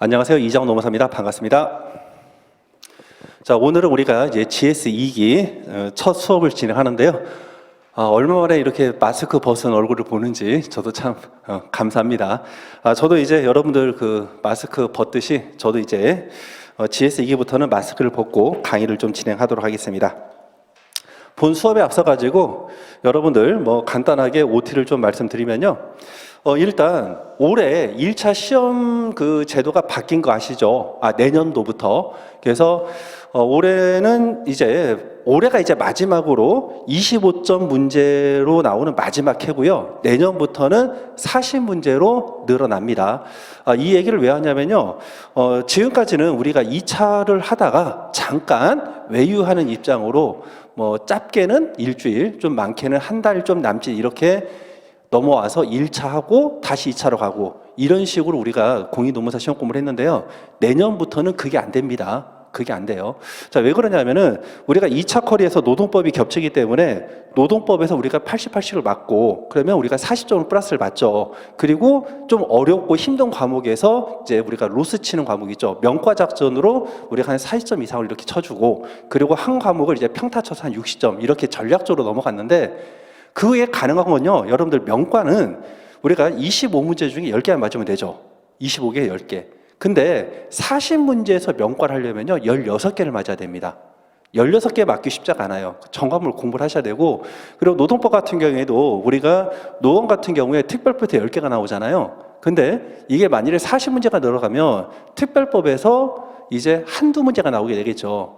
안녕하세요. 이장훈 노무사입니다. 반갑습니다. 자, 오늘은 우리가 이제 GS 2기 첫 수업을 진행하는데요. 얼마 만에 이렇게 마스크 벗은 얼굴을 보는지 저도 참 감사합니다. 저도 이제 여러분들 그 마스크 벗듯이 저도 이제 GS 2기부터는 마스크를 벗고 강의를 좀 진행하도록 하겠습니다. 본 수업에 앞서 가지고 여러분들 간단하게 OT를 좀 말씀드리면요. 일단 올해 1차 시험 그 제도가 바뀐 거 아시죠? 내년도부터. 그래서 올해는 올해가 이제 마지막으로 25점 문제로 나오는 마지막 해고요. 내년부터는 40문제로 늘어납니다. 이 얘기를 왜 하냐면요. 지금까지는 우리가 2차를 하다가 잠깐 외유하는 입장으로 짧게는 일주일, 좀 많게는 한 달 좀 남짓 이렇게 넘어와서 1차 하고 다시 2차로 가고 이런 식으로 우리가 공익노무사 시험 공부를 했는데요. 내년부터는 그게 안 됩니다. 그게 안 돼요. 자, 왜 그러냐면은 우리가 2차 커리에서 노동법이 겹치기 때문에 노동법에서 우리가 80을 맞고 그러면 우리가 40점을 플러스를 받죠. 그리고 좀 어렵고 힘든 과목에서 이제 우리가 로스 치는 과목이 있죠. 명과 작전으로 우리가 한 40점 이상을 이렇게 쳐주고 그리고 한 과목을 이제 평타 쳐서 한 60점 이렇게 전략적으로 넘어갔는데 그게 가능한 건요. 여러분들 명과는 우리가 25문제 중에 10개만 맞으면 되죠. 25개 10개. 근데 40문제에서 명과를 하려면요. 16개를 맞아야 됩니다. 16개 맞기 쉽지가 않아요. 전과목을 공부를 하셔야 되고 그리고 노동법 같은 경우에도 우리가 노원 같은 경우에 특별법에서 10개가 나오잖아요. 근데 이게 만일에 40문제가 늘어가면 특별법에서 이제 한두 문제가 나오게 되겠죠.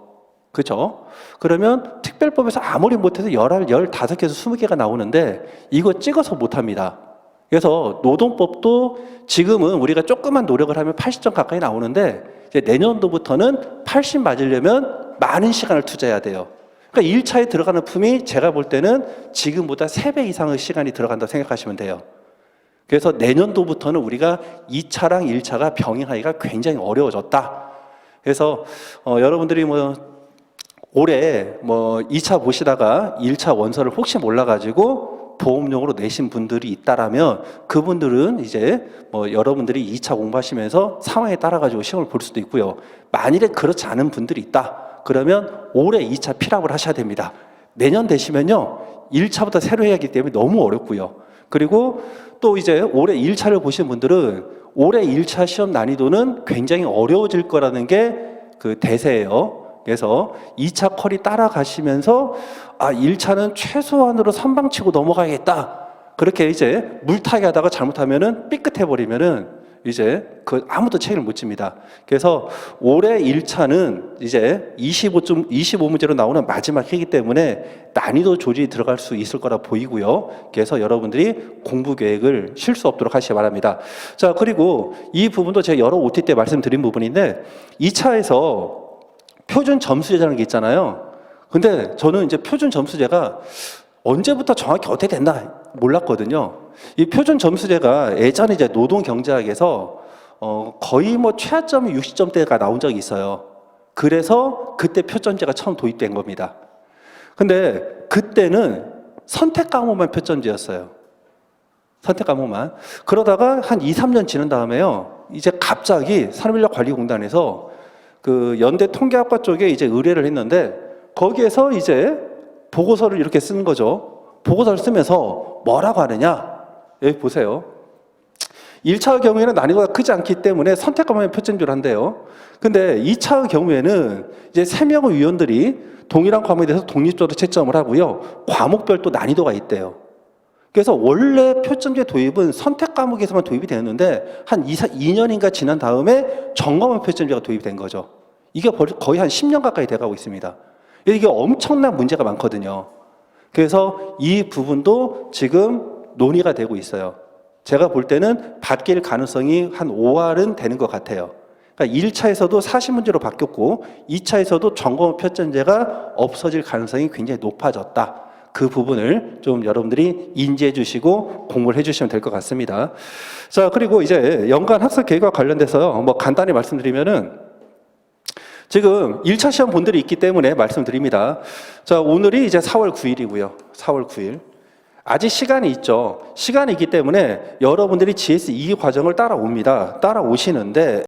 그렇죠? 그러면 특별법에서 아무리 못해도 15개에서 20개가 나오는데 이거 찍어서 못합니다. 그래서 노동법도 지금은 우리가 조금만 노력을 하면 80점 가까이 나오는데 이제 내년도부터는 80 맞으려면 많은 시간을 투자해야 돼요. 그러니까 1차에 들어가는 품이 제가 볼 때는 지금보다 3배 이상의 시간이 들어간다고 생각하시면 돼요. 그래서 내년도부터는 우리가 2차랑 1차가 병행하기가 굉장히 어려워졌다. 그래서 여러분들이 올해 2차 보시다가 1차 원서를 혹시 몰라가지고 보험용으로 내신 분들이 있다라면 그분들은 이제 여러분들이 2차 공부하시면서 상황에 따라가지고 시험을 볼 수도 있고요. 만일에 그렇지 않은 분들이 있다. 그러면 올해 2차 필합을 하셔야 됩니다. 내년 되시면요. 1차부터 새로 해야 하기 때문에 너무 어렵고요. 그리고 또 이제 올해 1차를 보신 분들은 올해 1차 시험 난이도는 굉장히 어려워질 거라는 게 그 대세예요. 그래서 2차 컬이 따라가시면서 1차는 최소한으로 선방치고 넘어가야겠다. 그렇게 이제 물타기 하다가 잘못하면은 삐끗해 버리면은 이제 아무도 책임을 못 집니다. 그래서 올해 1차는 이제 25문제로 나오는 마지막 해이기 때문에 난이도 조절이 들어갈 수 있을 거라 보이고요. 그래서 여러분들이 공부 계획을 쉴 수 없도록 하시기 바랍니다. 자, 그리고 이 부분도 제가 여러 OT 때 말씀드린 부분인데 2차에서 표준 점수제라는 게 있잖아요. 근데 저는 이제 표준 점수제가 언제부터 정확히 어떻게 됐나 몰랐거든요. 이 표준 점수제가 예전에 이제 노동경제학에서 거의 최하점이 60점대가 나온 적이 있어요. 그래서 그때 표준제가 처음 도입된 겁니다. 근데 그때는 선택 과목만 표준제였어요. 선택 과목만. 그러다가 한 2, 3년 지난 다음에요. 이제 갑자기 산업인력관리공단에서 그 연대 통계학과 쪽에 이제 의뢰를 했는데 거기에서 이제 보고서를 이렇게 쓰는 거죠. 보고서를 쓰면서 뭐라고 하느냐? 여기 보세요. 1차의 경우에는 난이도가 크지 않기 때문에 선택 과목에 표준제로 한대요. 근데 2차의 경우에는 이제 3명의 위원들이 동일한 과목에 대해서 독립적으로 채점을 하고요. 과목별 또 난이도가 있대요. 그래서 원래 표준제 도입은 선택 과목에서만 도입이 되었는데 한 2년인가 지난 다음에 전과목 표준제가 도입이 된 거죠. 이게 거의 한 10년 가까이 돼가고 있습니다. 이게 엄청난 문제가 많거든요. 그래서 이 부분도 지금 논의가 되고 있어요. 제가 볼 때는 바뀔 가능성이 한 5할은 되는 것 같아요. 그러니까 1차에서도 40문제로 바뀌었고 2차에서도 전과목 표준제가 없어질 가능성이 굉장히 높아졌다. 그 부분을 좀 여러분들이 인지해 주시고 공부를 해 주시면 될 것 같습니다. 자, 그리고 이제 연간 학습 계획과 관련돼서 간단히 말씀드리면은 지금 1차 시험 본들이 있기 때문에 말씀드립니다. 자, 오늘이 이제 4월 9일이고요. 4월 9일. 아직 시간이 있죠. 시간이 있기 때문에 여러분들이 GS 2기 과정을 따라옵니다. 따라오시는데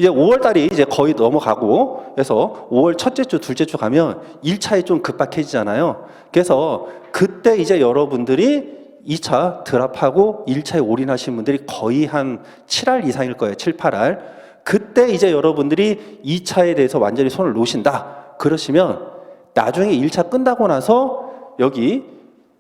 이제 5월 달이 이제 거의 넘어가고, 그래서 5월 첫째 주, 둘째 주 가면 1차에 좀 급박해지잖아요. 그래서 그때 이제 여러분들이 2차 드랍하고 1차에 올인하신 분들이 거의 한 7할 이상일 거예요. 7, 8할. 그때 이제 여러분들이 2차에 대해서 완전히 손을 놓으신다. 그러시면 나중에 1차 끝나고 나서 여기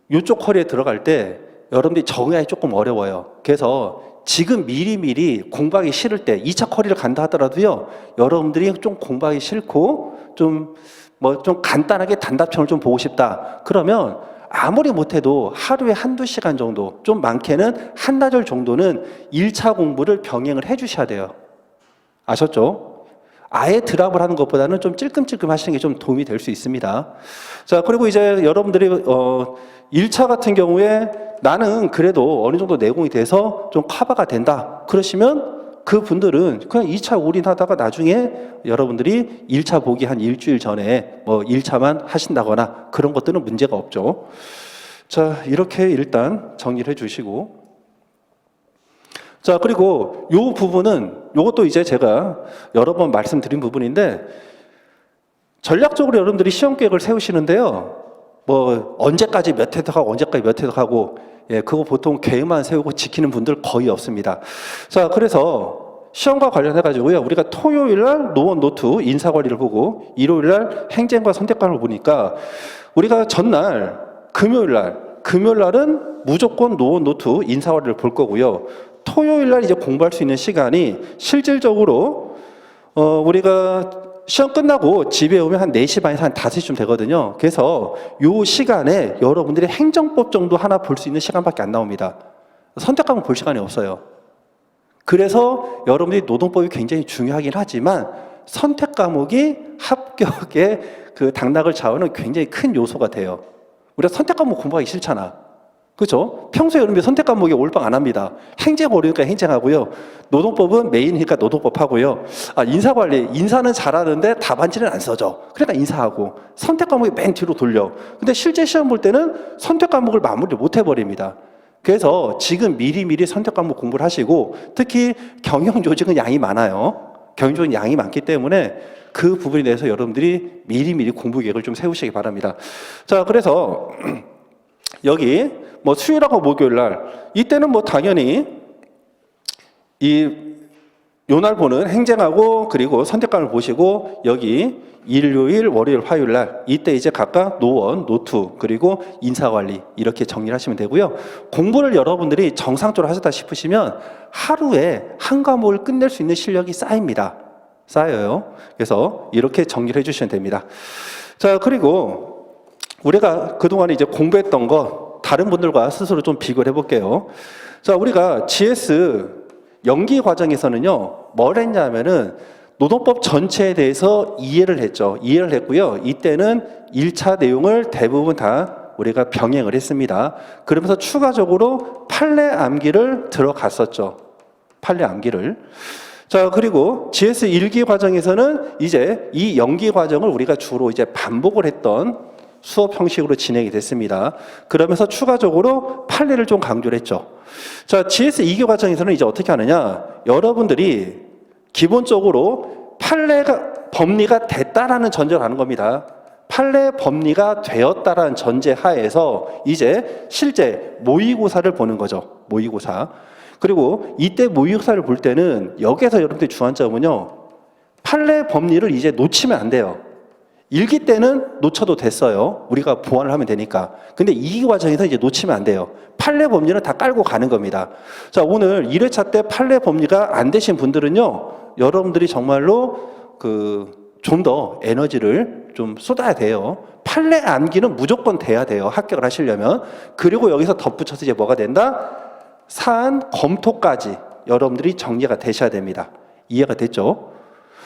이쪽 커리에 들어갈 때 여러분들이 적응하기 조금 어려워요. 그래서 지금 미리미리 공부하기 싫을 때 2차 커리를 간다 하더라도요, 여러분들이 좀 공부하기 싫고 좀 간단하게 단답형을 좀 보고 싶다. 그러면 아무리 못해도 하루에 한두 시간 정도, 좀 많게는 한나절 정도는 1차 공부를 병행을 해 주셔야 돼요. 아셨죠? 아예 드랍을 하는 것보다는 좀 찔끔찔끔 하시는 게 좀 도움이 될 수 있습니다. 자, 그리고 이제 여러분들이 1차 같은 경우에 나는 그래도 어느 정도 내공이 돼서 좀 커버가 된다. 그러시면 그 분들은 그냥 2차 올인하다가 나중에 여러분들이 1차 보기 한 일주일 전에 1차만 하신다거나 그런 것들은 문제가 없죠. 자, 이렇게 일단 정리를 해 주시고. 자, 그리고 요 부분은, 요것도 이제 제가 여러 번 말씀드린 부분인데, 전략적으로 여러분들이 시험 계획을 세우시는데요. 언제까지 몇 회독하고 언제까지 몇 회독하고, 예, 그거 보통 계획만 세우고 지키는 분들 거의 없습니다. 자, 그래서 시험과 관련해가지고요, 우리가 토요일날 노원 노투 인사관리를 보고, 일요일날 행정과 선택관을 보니까, 우리가 전날, 금요일날은 무조건 노원 노투 인사관리를 볼 거고요. 토요일날 이제 공부할 수 있는 시간이 실질적으로, 우리가 시험 끝나고 집에 오면 한 4시 반에서 한 5시쯤 되거든요. 그래서 요 시간에 여러분들이 행정법 정도 하나 볼 수 있는 시간밖에 안 나옵니다. 선택 과목 볼 시간이 없어요. 그래서 여러분들이 노동법이 굉장히 중요하긴 하지만 선택 과목이 합격의 그 당락을 좌우하는 굉장히 큰 요소가 돼요. 우리가 선택 과목 공부하기 싫잖아. 그렇죠? 평소에 여러분들 선택 과목에 올빵 안 합니다. 행정 어려우니까 행정하고요. 노동법은 메인이니까 노동법 하고요. 인사관리, 인사는 잘하는데 답안지는 안 써져. 그러니까 인사하고 선택 과목이 맨 뒤로 돌려. 근데 실제 시험 볼 때는 선택 과목을 마무리를 못 해버립니다. 그래서 지금 미리미리 선택 과목 공부를 하시고, 특히 경영 조직은 양이 많아요. 경영 조직은 양이 많기 때문에 그 부분에 대해서 여러분들이 미리미리 공부 계획을 좀 세우시기 바랍니다. 자, 그래서 여기 수요일하고 목요일날 이때는 당연히 요날 보는 행정하고 그리고 선택관을 보시고, 여기 일요일, 월요일, 화요일날 이때 이제 각각 노원, 노투 그리고 인사관리 이렇게 정리를 하시면 되고요. 공부를 여러분들이 정상적으로 하셨다 싶으시면 하루에 한 과목을 끝낼 수 있는 실력이 쌓입니다. 쌓여요. 그래서 이렇게 정리를 해주시면 됩니다. 자, 그리고 우리가 그동안에 이제 공부했던 거 다른 분들과 스스로 좀 비교를 해볼게요. 자, 우리가 GS 연기 과정에서는요, 뭘 했냐면은 노동법 전체에 대해서 이해를 했죠. 이해를 했고요. 이때는 1차 내용을 대부분 다 우리가 병행을 했습니다. 그러면서 추가적으로 판례 암기를 들어갔었죠. 판례 암기를. 자, 그리고 GS 1기 과정에서는 이제 이 연기 과정을 우리가 주로 이제 반복을 했던 수업 형식으로 진행이 됐습니다. 그러면서 추가적으로 판례를 좀 강조를 했죠. 자, GS 2기 과정에서는 이제 어떻게 하느냐, 여러분들이 기본적으로 판례가 법리가 됐다라는 전제를 하는 겁니다. 판례 법리가 되었다라는 전제 하에서 이제 실제 모의고사를 보는 거죠. 모의고사. 그리고 이때 모의고사를 볼 때는 여기에서 여러분들 주안점은요, 판례 법리를 이제 놓치면 안 돼요. 1기 때는 놓쳐도 됐어요. 우리가 보완을 하면 되니까. 근데 2기 과정에서 이제 놓치면 안 돼요. 판례 법리는 다 깔고 가는 겁니다. 자, 오늘 1회차 때 판례 법리가 안 되신 분들은요, 여러분들이 정말로 좀 더 에너지를 좀 쏟아야 돼요. 판례 암기는 무조건 돼야 돼요. 합격을 하시려면. 그리고 여기서 덧붙여서 이제 뭐가 된다? 사안 검토까지 여러분들이 정리가 되셔야 됩니다. 이해가 됐죠?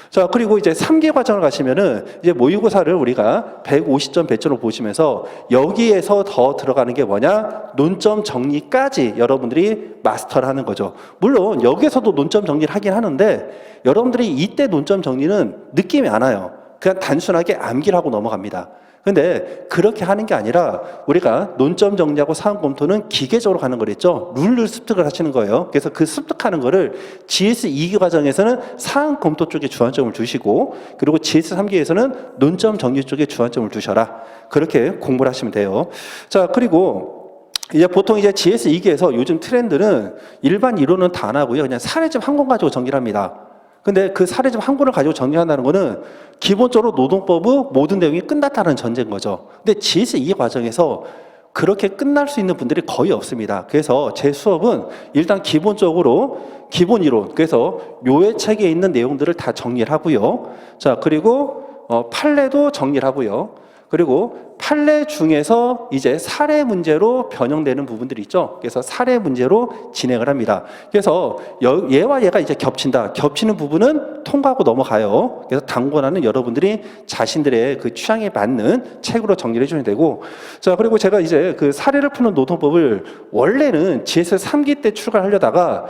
자, 그리고 이제 3기 과정을 가시면은 이제 모의고사를 우리가 150점 배점으로 보시면서 여기에서 더 들어가는 게 뭐냐? 논점 정리까지 여러분들이 마스터를 하는 거죠. 물론 여기에서도 논점 정리를 하긴 하는데 여러분들이 이때 논점 정리는 느낌이 안 와요. 그냥 단순하게 암기를 하고 넘어갑니다. 근데 그렇게 하는 게 아니라 우리가 논점 정리하고 사항 검토는 기계적으로 가는 거랬죠. 룰을 습득을 하시는 거예요. 그래서 그 습득하는 거를 GS 2기 과정에서는 사항 검토 쪽에 주안점을 두시고, 그리고 GS 3기에서는 논점 정리 쪽에 주안점을 두셔라. 그렇게 공부를 하시면 돼요. 자, 그리고 이제 보통 이제 GS 2기에서 요즘 트렌드는 일반 이론은 다 안 하고요. 그냥 사례집 한 권 가지고 정리를 합니다. 근데 그 사례집 한 권을 가지고 정리한다는 거는 기본적으로 노동법의 모든 내용이 끝났다는 전제인 거죠. 근데 GS 2기 과정에서 그렇게 끝날 수 있는 분들이 거의 없습니다. 그래서 제 수업은 일단 기본적으로 기본 이론, 그래서 요의 책에 있는 내용들을 다 정리를 하고요. 자, 그리고 판례도 정리를 하고요. 그리고 판례 중에서 이제 사례 문제로 변형되는 부분들이 있죠. 그래서 사례 문제로 진행을 합니다. 그래서 얘와 얘가 이제 겹친다. 겹치는 부분은 통과하고 넘어가요. 그래서 당권하는 여러분들이 자신들의 그 취향에 맞는 책으로 정리를 해주면 되고, 자, 그리고 제가 이제 그 사례를 푸는 노동법을 원래는 GS 3기 때 출간하려다가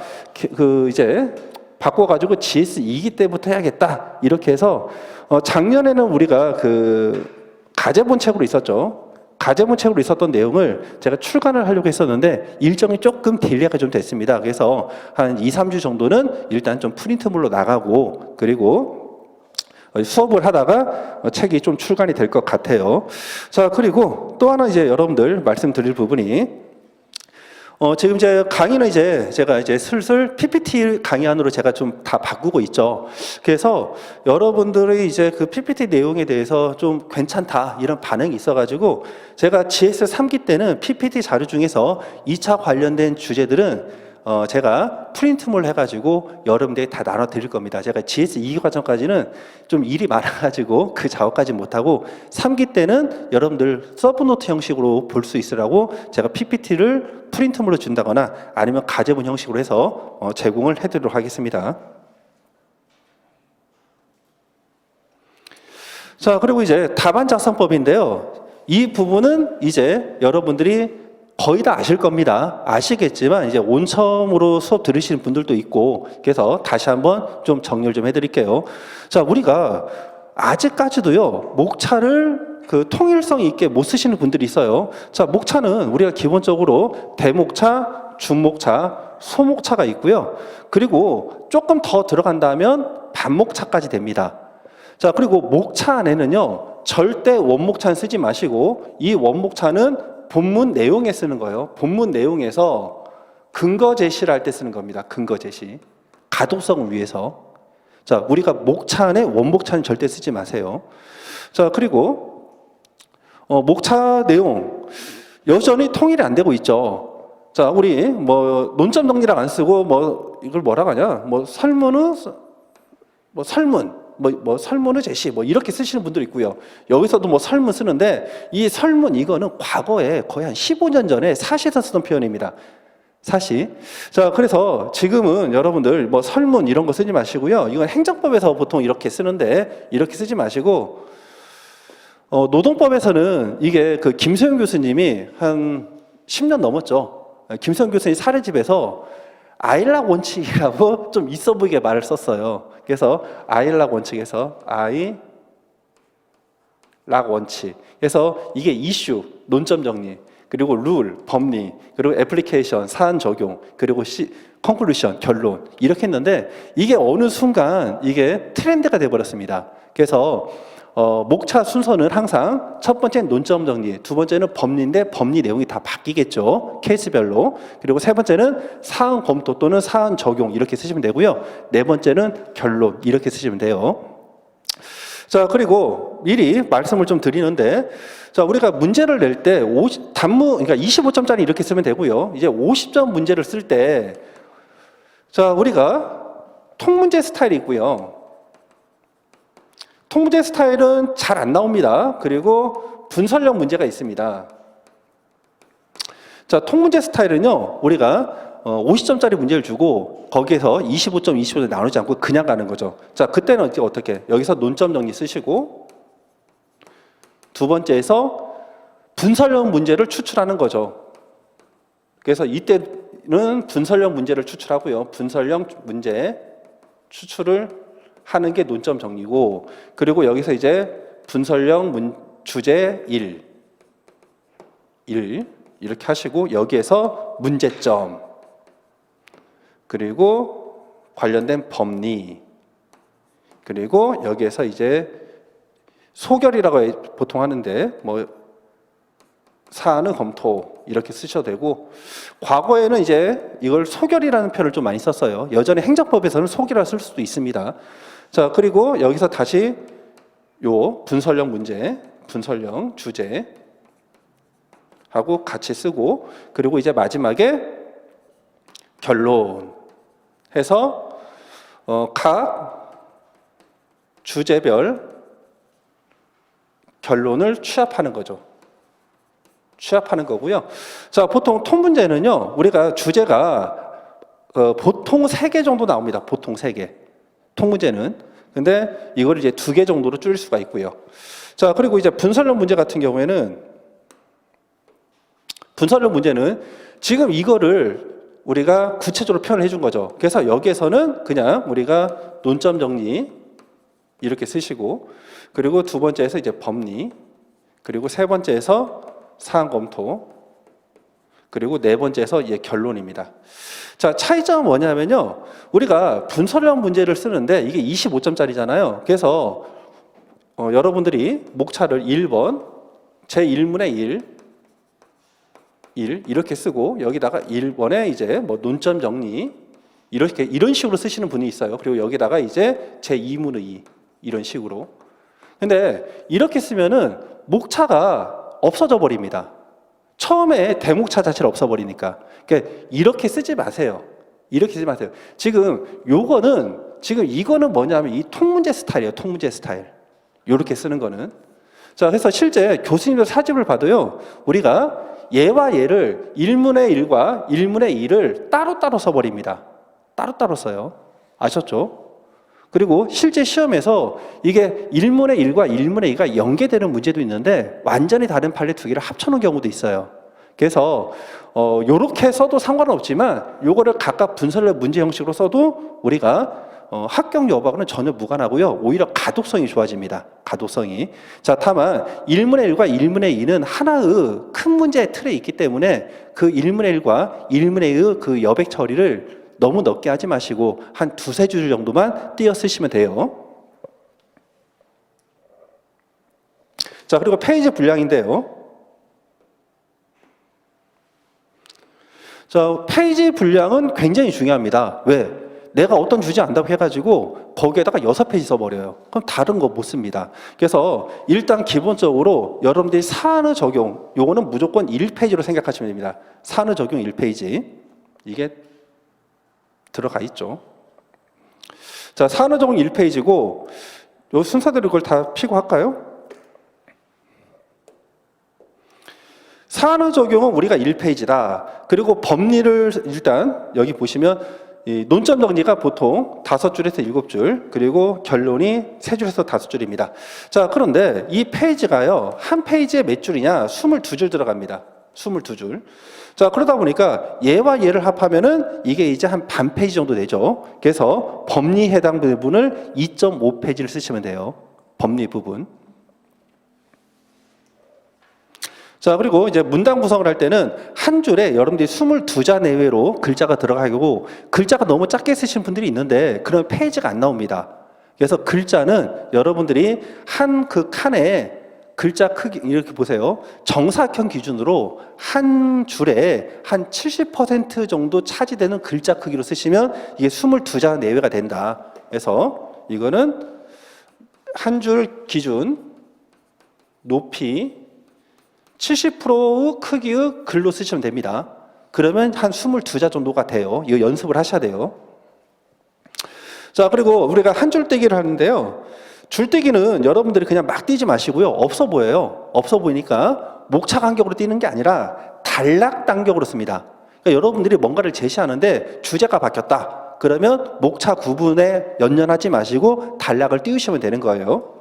그 이제 바꿔가지고 GS 2기 때부터 해야겠다. 이렇게 해서 작년에는 우리가 그 가제본 책으로 있었죠. 가제본 책으로 있었던 내용을 제가 출간을 하려고 했었는데 일정이 조금 딜레이가 좀 됐습니다. 그래서 한 2, 3주 정도는 일단 좀 프린트물로 나가고, 그리고 수업을 하다가 책이 좀 출간이 될 것 같아요. 자, 그리고 또 하나 이제 여러분들 말씀드릴 부분이 지금 이제 강의는 이제 제가 이제 슬슬 PPT 강의안으로 제가 좀 다 바꾸고 있죠. 그래서 여러분들의 이제 그 PPT 내용에 대해서 좀 괜찮다 이런 반응이 있어가지고 제가 GS 3기 때는 PPT 자료 중에서 2차 관련된 주제들은 제가 프린트물 해가지고 여러분들이 다 나눠 드릴 겁니다. 제가 GS 2기 과정까지는 좀 일이 많아가지고 그 작업까지 못하고 3기 때는 여러분들 서브노트 형식으로 볼 수 있으라고 제가 PPT를 프린트물로 준다거나 아니면 가제본 형식으로 해서 제공을 해드리도록 하겠습니다. 자, 그리고 이제 답안 작성법인데요. 이 부분은 이제 여러분들이 거의 다 아실 겁니다. 아시겠지만 이제 온첨으로 수업 들으시는 분들도 있고, 그래서 다시 한번 좀 정리를 좀 해드릴게요. 자, 우리가 아직까지도요 목차를 그 통일성 있게 못 쓰시는 분들이 있어요. 자, 목차는 우리가 기본적으로 대목차, 중목차, 소목차가 있고요. 그리고 조금 더 들어간다면 반목차까지 됩니다. 자, 그리고 목차 안에는요 절대 원목차는 쓰지 마시고 이 원목차는 본문 내용에 쓰는 거예요. 본문 내용에서 근거 제시를 할 때 쓰는 겁니다. 근거 제시. 가독성을 위해서. 자, 우리가 목차 안에 원목차는 절대 쓰지 마세요. 자, 그리고 목차 내용 여전히 통일이 안 되고 있죠. 자, 우리 뭐 논점 정리랑 안 쓰고 뭐 이걸 뭐라고 하냐? 뭐 설문은 뭐 설문 설문의 제시 이렇게 쓰시는 분들 있고요. 여기서도 뭐 설문 쓰는데 이 설문 이거는 과거에 거의 한 15년 전에 사시에서 쓰던 표현입니다. 사시. 자, 그래서 지금은 여러분들 뭐 설문 이런 거 쓰지 마시고요. 이건 행정법에서 보통 이렇게 쓰는데 이렇게 쓰지 마시고 노동법에서는 이게 그 김소영 교수님이 한 10년 넘었죠. 김소영 교수님 사례집에서 아일락 원칙이라고 좀 있어 보이게 말을 썼어요. 그래서 아일락 원칙에서 아이락 원칙. 그래서 이게 이슈, 논점 정리, 그리고 룰, 법리, 그리고 애플리케이션, 사안 적용, 그리고 컨클루션, 결론 이렇게 했는데 이게 어느 순간 이게 트렌드가 돼버렸습니다. 그래서 목차 순서는 항상 첫 번째는 논점 정리, 두 번째는 법리인데 법리 내용이 다 바뀌겠죠. 케이스별로. 그리고 세 번째는 사안 검토 또는 사안 적용 이렇게 쓰시면 되고요. 네 번째는 결론 이렇게 쓰시면 돼요. 자, 그리고 미리 말씀을 좀 드리는데 자, 우리가 문제를 낼 때 그러니까 25점짜리 이렇게 쓰면 되고요. 이제 50점 문제를 쓸 때 자, 우리가 통문제 스타일이 있고요. 통문제 스타일은 잘 안 나옵니다. 그리고 분설형 문제가 있습니다. 자, 통문제 스타일은요, 우리가 50점짜리 문제를 주고 거기에서 25점, 25점 나누지 않고 그냥 가는 거죠. 자, 그때는 어떻게? 여기서 논점 정리 쓰시고 두 번째에서 분설형 문제를 추출하는 거죠. 그래서 이때는 분설형 문제를 추출하고요. 분설형 문제 추출을 하는 게 논점 정리고, 그리고 여기서 이제 분설형 주제 1 이렇게 하시고 여기에서 문제점 그리고 관련된 법리 그리고 여기에서 이제 소결이라고 보통 하는데 뭐 사안의 검토 이렇게 쓰셔도 되고 과거에는 이제 이걸 소결이라는 표현을 좀 많이 썼어요. 여전히 행정법에서는 소결이라 쓸 수도 있습니다. 자 그리고 여기서 다시 요 분설령 문제, 분설령 주제 하고 같이 쓰고 그리고 이제 마지막에 결론 해서 각 주제별 결론을 취합하는 거죠. 취합하는 거고요. 자, 보통 통문제는요, 우리가 주제가 보통 3개 정도 나옵니다. 보통 3개. 통문제는. 근데 이걸 이제 2개 정도로 줄일 수가 있고요. 자, 그리고 이제 분설령 문제 같은 경우에는 분설령 문제는 지금 이거를 우리가 구체적으로 표현을 해준 거죠. 그래서 여기에서는 그냥 우리가 논점 정리 이렇게 쓰시고 그리고 두 번째에서 이제 법리 그리고 세 번째에서 사안 검토 그리고 네 번째에서 이제 결론입니다. 자, 차이점은 뭐냐면요. 우리가 분설령 문제를 쓰는데 이게 25점짜리잖아요. 그래서 여러분들이 목차를 1번 제1문의 1 이렇게 쓰고 여기다가 1번에 이제 뭐 논점 정리 이렇게 이런 식으로 쓰시는 분이 있어요. 그리고 여기다가 이제 제2문의 2 이런 식으로. 근데 이렇게 쓰면은 목차가 없어져 버립니다. 처음에 대목차 자체를 없어버리니까. 그러니까 이렇게 쓰지 마세요. 이렇게 쓰지 마세요. 지금 이거는 뭐냐면 이 통문제 스타일이에요. 통문제 스타일. 이렇게 쓰는 거는. 자, 그래서 실제 교수님들 사집을 봐도요. 우리가 얘와 얘를 1문의 1과 1문의 2를 따로따로 써버립니다. 따로따로 써요. 아셨죠? 그리고 실제 시험에서 이게 1문의 1과 1문의 2가 연계되는 문제도 있는데 완전히 다른 판례 두 개를 합쳐놓은 경우도 있어요. 그래서 요렇게 써도 상관은 없지만 요거를 각각 분설의 문제 형식으로 써도 우리가 합격 여부하고는 전혀 무관하고요. 오히려 가독성이 좋아집니다. 가독성이. 자, 다만 1문의 1과 1문의 2는 하나의 큰 문제의 틀에 있기 때문에 그 1문의 1과 1문의 2의 그 여백 처리를 너무 넓게 하지 마시고 한 두세 줄 정도만 띄어 쓰시면 돼요. 자, 그리고 페이지 분량인데요. 자, 페이지 분량은 굉장히 중요합니다. 왜? 내가 어떤 주제 안다고 해가지고 거기에다가 6페이지 써버려요. 그럼 다른 거 못 씁니다. 그래서 일단 기본적으로 여러분들이 사안의 적용, 요거는 무조건 1페이지로 생각하시면 됩니다. 사안의 적용 1페이지. 이게 들어가 있죠. 자, 사안의 적용 1페이지고 요 순서대로 이걸 다 피고 할까요? 사안의 적용은 우리가 1페이지다. 그리고 법리를 일단 여기 보시면 이 논점 정리가 보통 5줄에서 7줄, 그리고 결론이 3줄에서 5줄입니다. 자, 그런데 이 페이지가요, 한 페이지에 몇 줄이냐? 22줄 들어갑니다. 22줄. 자, 그러다 보니까 얘와 얘를 합하면은 이게 이제 한 반 페이지 정도 되죠. 그래서 법리 해당 부분을 2.5페이지를 쓰시면 돼요. 법리 부분. 자, 그리고 이제 문단 구성을 할 때는 한 줄에 여러분들이 22자 내외로 글자가 들어가고 글자가 너무 작게 쓰시는 분들이 있는데 그러면 페이지가 안 나옵니다. 그래서 글자는 여러분들이 한 그 칸에 글자 크기 이렇게 보세요. 정사각형 기준으로 한 줄에 한 70% 정도 차지되는 글자 크기로 쓰시면 이게 22자 내외가 된다. 그래서 이거는 한 줄 기준 높이 70% 크기의 글로 쓰시면 됩니다. 그러면 한 22자 정도가 돼요. 이거 연습을 하셔야 돼요. 자, 그리고 우리가 한 줄떼기를 하는데요. 줄떼기는 여러분들이 그냥 막 띄지 마시고요. 없어 보여요. 없어 보이니까 목차 간격으로 띄는 게 아니라 단락 단격으로 씁니다. 그러니까 여러분들이 뭔가를 제시하는데 주제가 바뀌었다. 그러면 목차 구분에 연연하지 마시고 단락을 띄우시면 되는 거예요.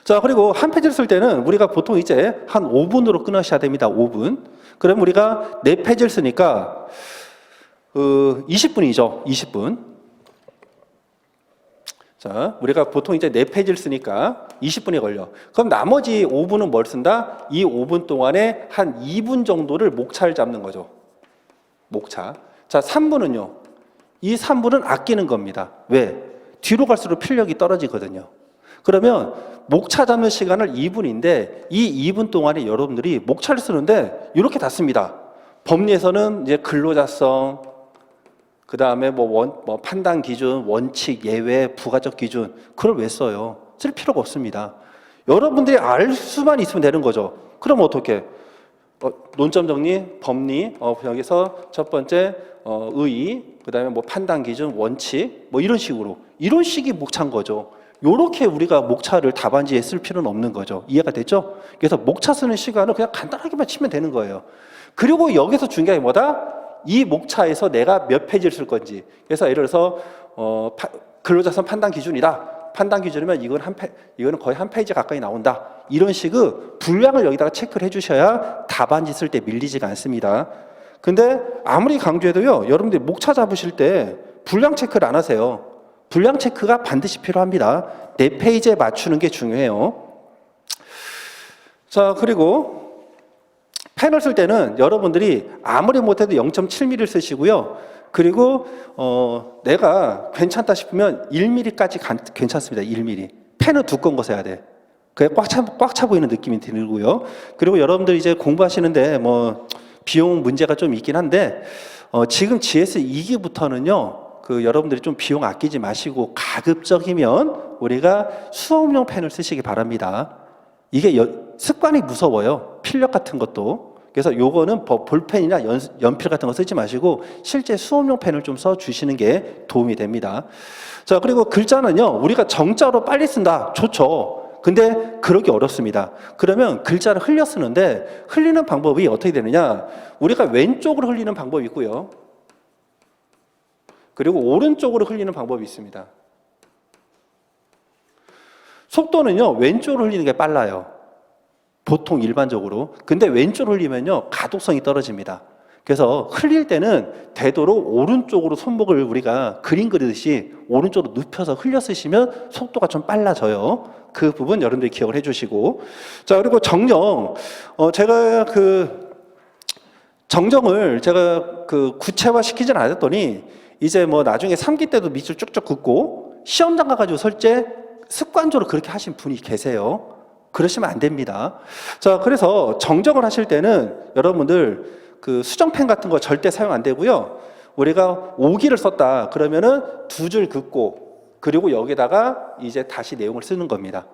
자, 그리고 한 페이지를 쓸 때는 우리가 보통 이제 한 5분으로 끊으셔야 됩니다. 5분. 그럼 우리가 4페이지를 쓰니까 20분이죠. 20분. 자, 우리가 보통 이제 4페이지를 쓰니까 20분이 걸려. 그럼 나머지 5분은 뭘 쓴다? 이 5분 동안에 한 2분 정도를 목차를 잡는 거죠. 목차. 자, 3분은요. 이 3분은 아끼는 겁니다. 왜? 뒤로 갈수록 필력이 떨어지거든요. 그러면 목차 잡는 시간을 2분인데 이 2분 동안에 여러분들이 목차를 쓰는데 이렇게 다 씁니다. 법리에서는 이제 근로자성, 그 다음에 뭐 판단 기준, 원칙, 예외, 부가적 기준, 그걸 왜 써요? 쓸 필요가 없습니다. 여러분들이 알 수만 있으면 되는 거죠. 그럼 어떻게? 논점 정리, 법리, 여기서 첫 번째 의의, 그 다음에 뭐 판단 기준, 원칙, 뭐 이런 식이 목차인 거죠. 요렇게 우리가 목차를 답안지에 쓸 필요는 없는 거죠. 이해가 됐죠? 그래서 목차 쓰는 시간을 그냥 간단하게만 치면 되는 거예요. 그리고 여기서 중요한 게 뭐다? 이 목차에서 내가 몇 페이지를 쓸 건지. 그래서 예를 들어서 근로자성 판단 기준이다. 판단 기준이면 이거는 거의 한 페이지 가까이 나온다. 이런 식의 분량을 여기다가 체크를 해주셔야 답안지 쓸 때 밀리지가 않습니다. 근데 아무리 강조해도요, 여러분들이 목차 잡으실 때 분량 체크를 안 하세요. 분량 체크가 반드시 필요합니다. 4페이지에 맞추는 게 중요해요. 자, 그리고 펜을 쓸 때는 여러분들이 아무리 못해도 0.7mm를 쓰시고요. 그리고 내가 괜찮다 싶으면 1mm까지 괜찮습니다. 1mm. 펜은 두꺼운 거 써야 돼. 그게 꽉 차 보이는 느낌이 들고요. 그리고 여러분들 이제 공부하시는데 뭐 비용 문제가 좀 있긴 한데 지금 GS 2기부터는요. 여러분들이 좀 비용 아끼지 마시고 가급적이면 우리가 수업용 펜을 쓰시기 바랍니다. 이게 습관이 무서워요. 필력 같은 것도. 그래서 요거는 볼펜이나 연필 같은 거 쓰지 마시고 실제 수업용 펜을 좀 써주시는 게 도움이 됩니다. 자, 그리고 글자는요. 우리가 정자로 빨리 쓴다. 좋죠. 근데 그러기 어렵습니다. 그러면 글자를 흘려 쓰는데 흘리는 방법이 어떻게 되느냐. 우리가 왼쪽으로 흘리는 방법이 있고요. 그리고 오른쪽으로 흘리는 방법이 있습니다. 속도는요. 왼쪽으로 흘리는 게 빨라요. 보통 일반적으로. 근데 왼쪽으로 흘리면요. 가독성이 떨어집니다. 그래서 흘릴 때는 되도록 오른쪽으로 손목을 우리가 그림 그리듯이 오른쪽으로 눕혀서 흘려 쓰시면 속도가 좀 빨라져요. 그 부분 여러분들이 기억을 해주시고. 자, 그리고 정정. 제가 정정을 제가 구체화시키진 않았더니 이제 뭐 나중에 3기 때도 밑줄 쭉쭉 긋고 시험장 가가지고 설제 습관적으로 그렇게 하신 분이 계세요. 그러시면 안 됩니다. 자, 그래서 정정을 하실 때는 여러분들 수정펜 같은 거 절대 사용 안 되고요. 우리가 5기를 썼다 그러면은 2줄 긋고 그리고 여기다가 이제 다시 내용을 쓰는 겁니다.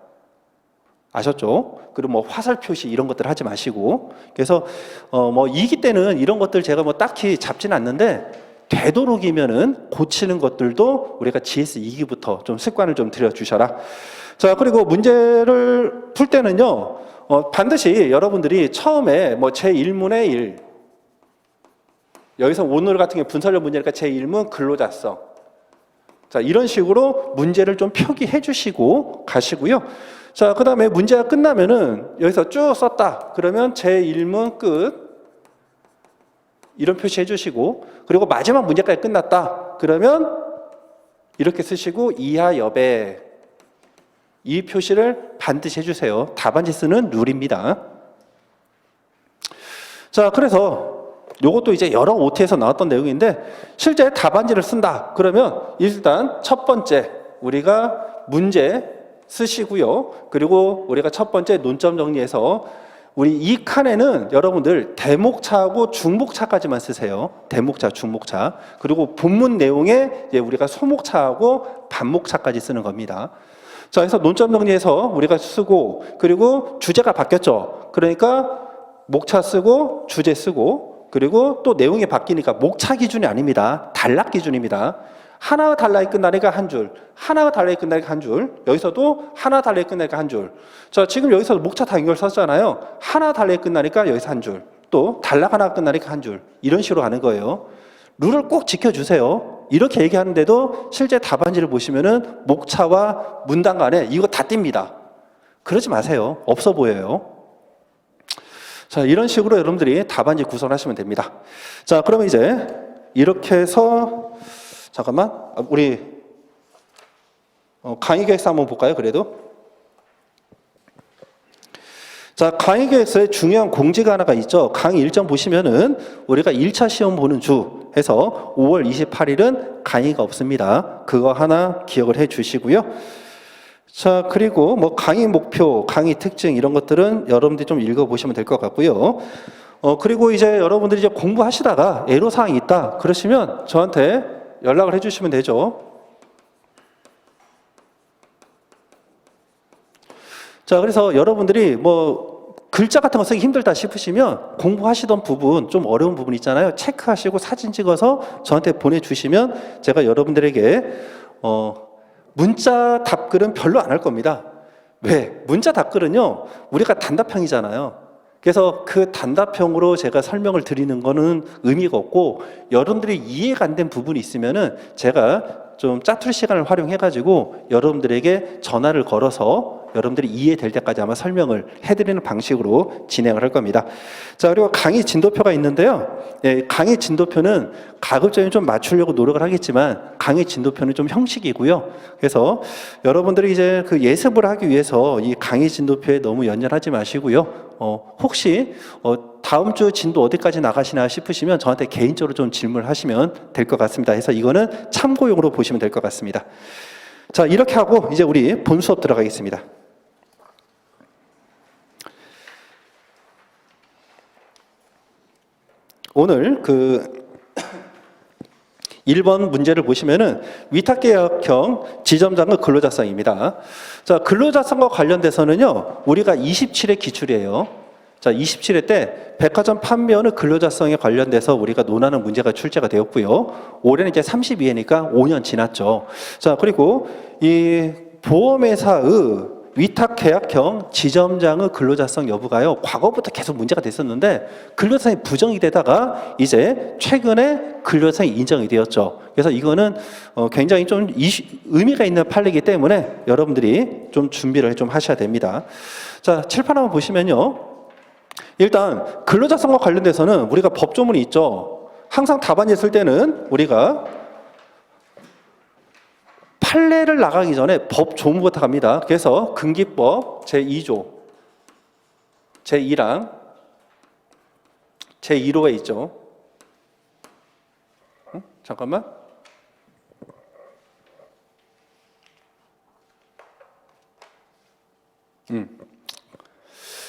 아셨죠? 그리고 뭐 화살 표시 이런 것들 하지 마시고. 그래서 뭐 2기 때는 이런 것들 제가 뭐 딱히 잡지는 않는데 되도록이면은 고치는 것들도 우리가 GS 2기부터 좀 습관을 좀 들여주셔라. 자, 그리고 문제를 풀 때는요, 반드시 여러분들이 처음에 뭐 제1문의 1, 여기서 오늘 같은 게 분설력 문제니까 제1문 근로자성. 자, 이런 식으로 문제를 좀 표기해 주시고 가시고요. 자, 그 다음에 문제가 끝나면은 여기서 쭉 썼다. 그러면 제1문 끝. 이런 표시 해주시고, 그리고 마지막 문제까지 끝났다. 그러면 이렇게 쓰시고 이하 여백. 이 표시를 반드시 해주세요. 답안지 쓰는 룰입니다. 자, 그래서 이것도 이제 여러 OT에서 나왔던 내용인데 실제 답안지를 쓴다. 그러면 일단 첫 번째 우리가 문제 쓰시고요. 그리고 우리가 첫 번째 논점 정리해서 우리 이 칸에는 여러분들 대목차하고 중목차까지만 쓰세요. 대목차, 중목차. 그리고 본문 내용에 이제 우리가 소목차하고 반목차까지 쓰는 겁니다. 자, 그래서 논점 정리해서 우리가 쓰고, 그리고 주제가 바뀌었죠. 그러니까 목차 쓰고, 주제 쓰고, 그리고 또 내용이 바뀌니까 목차 기준이 아닙니다. 단락 기준입니다. 하나 단락이 끝나니까 한 줄, 하나가 단락이 끝나니까 한 줄, 여기서도 하나 단락이 끝나니까 한 줄. 자, 지금 여기서 목차 다 연결 썼잖아요. 하나 단락이 끝나니까 여기서 한 줄, 또 단락 하나가 끝나니까 한 줄. 이런 식으로 가는 거예요. 룰을 꼭 지켜주세요. 이렇게 얘기하는데도 실제 답안지를 보시면은 목차와 문단 간에 이거 다 띱니다. 그러지 마세요. 없어 보여요. 자, 이런 식으로 여러분들이 답안지 구성하시면 됩니다. 자, 그러면 이제 이렇게 해서 잠깐만, 우리 강의 계획서 한번 볼까요? 그래도. 자, 강의 계획서에 중요한 공지가 하나가 있죠. 강의 일정 보시면은 우리가 1차 시험 보는 주 해서 5월 28일은 강의가 없습니다. 그거 하나 기억을 해 주시고요. 자, 그리고 뭐 강의 목표, 강의 특징 이런 것들은 여러분들이 좀 읽어보시면 될 것 같고요. 그리고 이제 여러분들이 이제 공부하시다가 애로사항이 있다 그러시면 저한테 연락을 해 주시면 되죠. 자, 그래서 여러분들이 뭐 글자 같은 거 쓰기 힘들다 싶으시면 공부하시던 부분, 좀 어려운 부분 있잖아요. 체크하시고 사진 찍어서 저한테 보내주시면 제가 여러분들에게 문자 답글은 별로 안 할 겁니다. 왜? 문자 답글은요, 우리가 단답형이잖아요. 그래서 그 단답형으로 제가 설명을 드리는 거는 의미가 없고, 여러분들이 이해가 안 된 부분이 있으면은 제가 좀 짜투리 시간을 활용해가지고 여러분들에게 전화를 걸어서 여러분들이 이해될 때까지 아마 설명을 해드리는 방식으로 진행을 할 겁니다. 자, 그리고 강의 진도표가 있는데요. 예, 강의 진도표는 가급적이면 좀 맞추려고 노력을 하겠지만 강의 진도표는 좀 형식이고요. 그래서 여러분들이 이제 그 예습을 하기 위해서 이 강의 진도표에 너무 연연하지 마시고요. 혹시 다음 주 진도 어디까지 나가시나 싶으시면 저한테 개인적으로 좀 질문을 하시면 될 것 같습니다. 그래서 이거는 참고용으로 보시면 될 것 같습니다. 자, 이렇게 하고 이제 우리 본 수업 들어가겠습니다. 오늘 그 1번 문제를 보시면은 위탁계약형 지점장의 근로작성입니다. 자, 근로작성과 관련돼서는요, 우리가 27회 기출이에요. 자, 27회 때 백화점 판매원의 근로작성에 관련돼서 우리가 논하는 문제가 출제가 되었고요. 올해는 이제 32회니까 5년 지났죠. 자, 그리고 이 보험회사의 위탁계약형 지점장의 근로자성 여부가요, 과거부터 계속 문제가 됐었는데 근로자성이 부정이 되다가 이제 최근에 근로자성이 인정이 되었죠. 그래서 이거는 굉장히 좀 의미가 있는 판례이기 때문에 여러분들이 좀 준비를 좀 하셔야 됩니다. 자, 칠판 한번 보시면요, 일단 근로자성과 관련돼서는 우리가 법조문이 있죠. 항상 답안지 쓸 때는 우리가 판례를 나가기 전에 법조문부터 갑니다. 그래서 근기법 제2조 제2랑 제1호에 있죠. 잠깐만.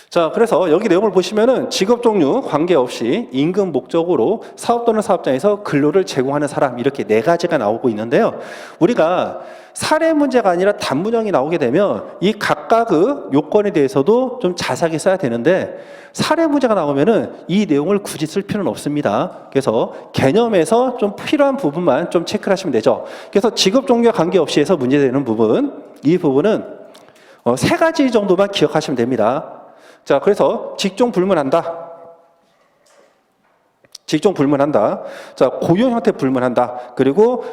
자, 그래서 여기 내용을 보시면은 직업 종류 관계없이 임금 목적으로 사업 또는 사업장에서 근로를 제공하는 사람, 이렇게 네 가지가 나오고 있는데요. 우리가 사례 문제가 아니라 단문형이 나오게 되면 이 각각의 요건에 대해서도 좀 자세하게 써야 되는데, 사례 문제가 나오면은 이 내용을 굳이 쓸 필요는 없습니다. 그래서 개념에서 좀 필요한 부분만 좀 체크를 하시면 되죠. 그래서 직업 종류와 관계없이 해서 문제되는 부분, 이 부분은 세 가지 정도만 기억하시면 됩니다. 자, 그래서 직종 불문한다. 직종 불문한다. 자, 고용 형태 불문한다. 그리고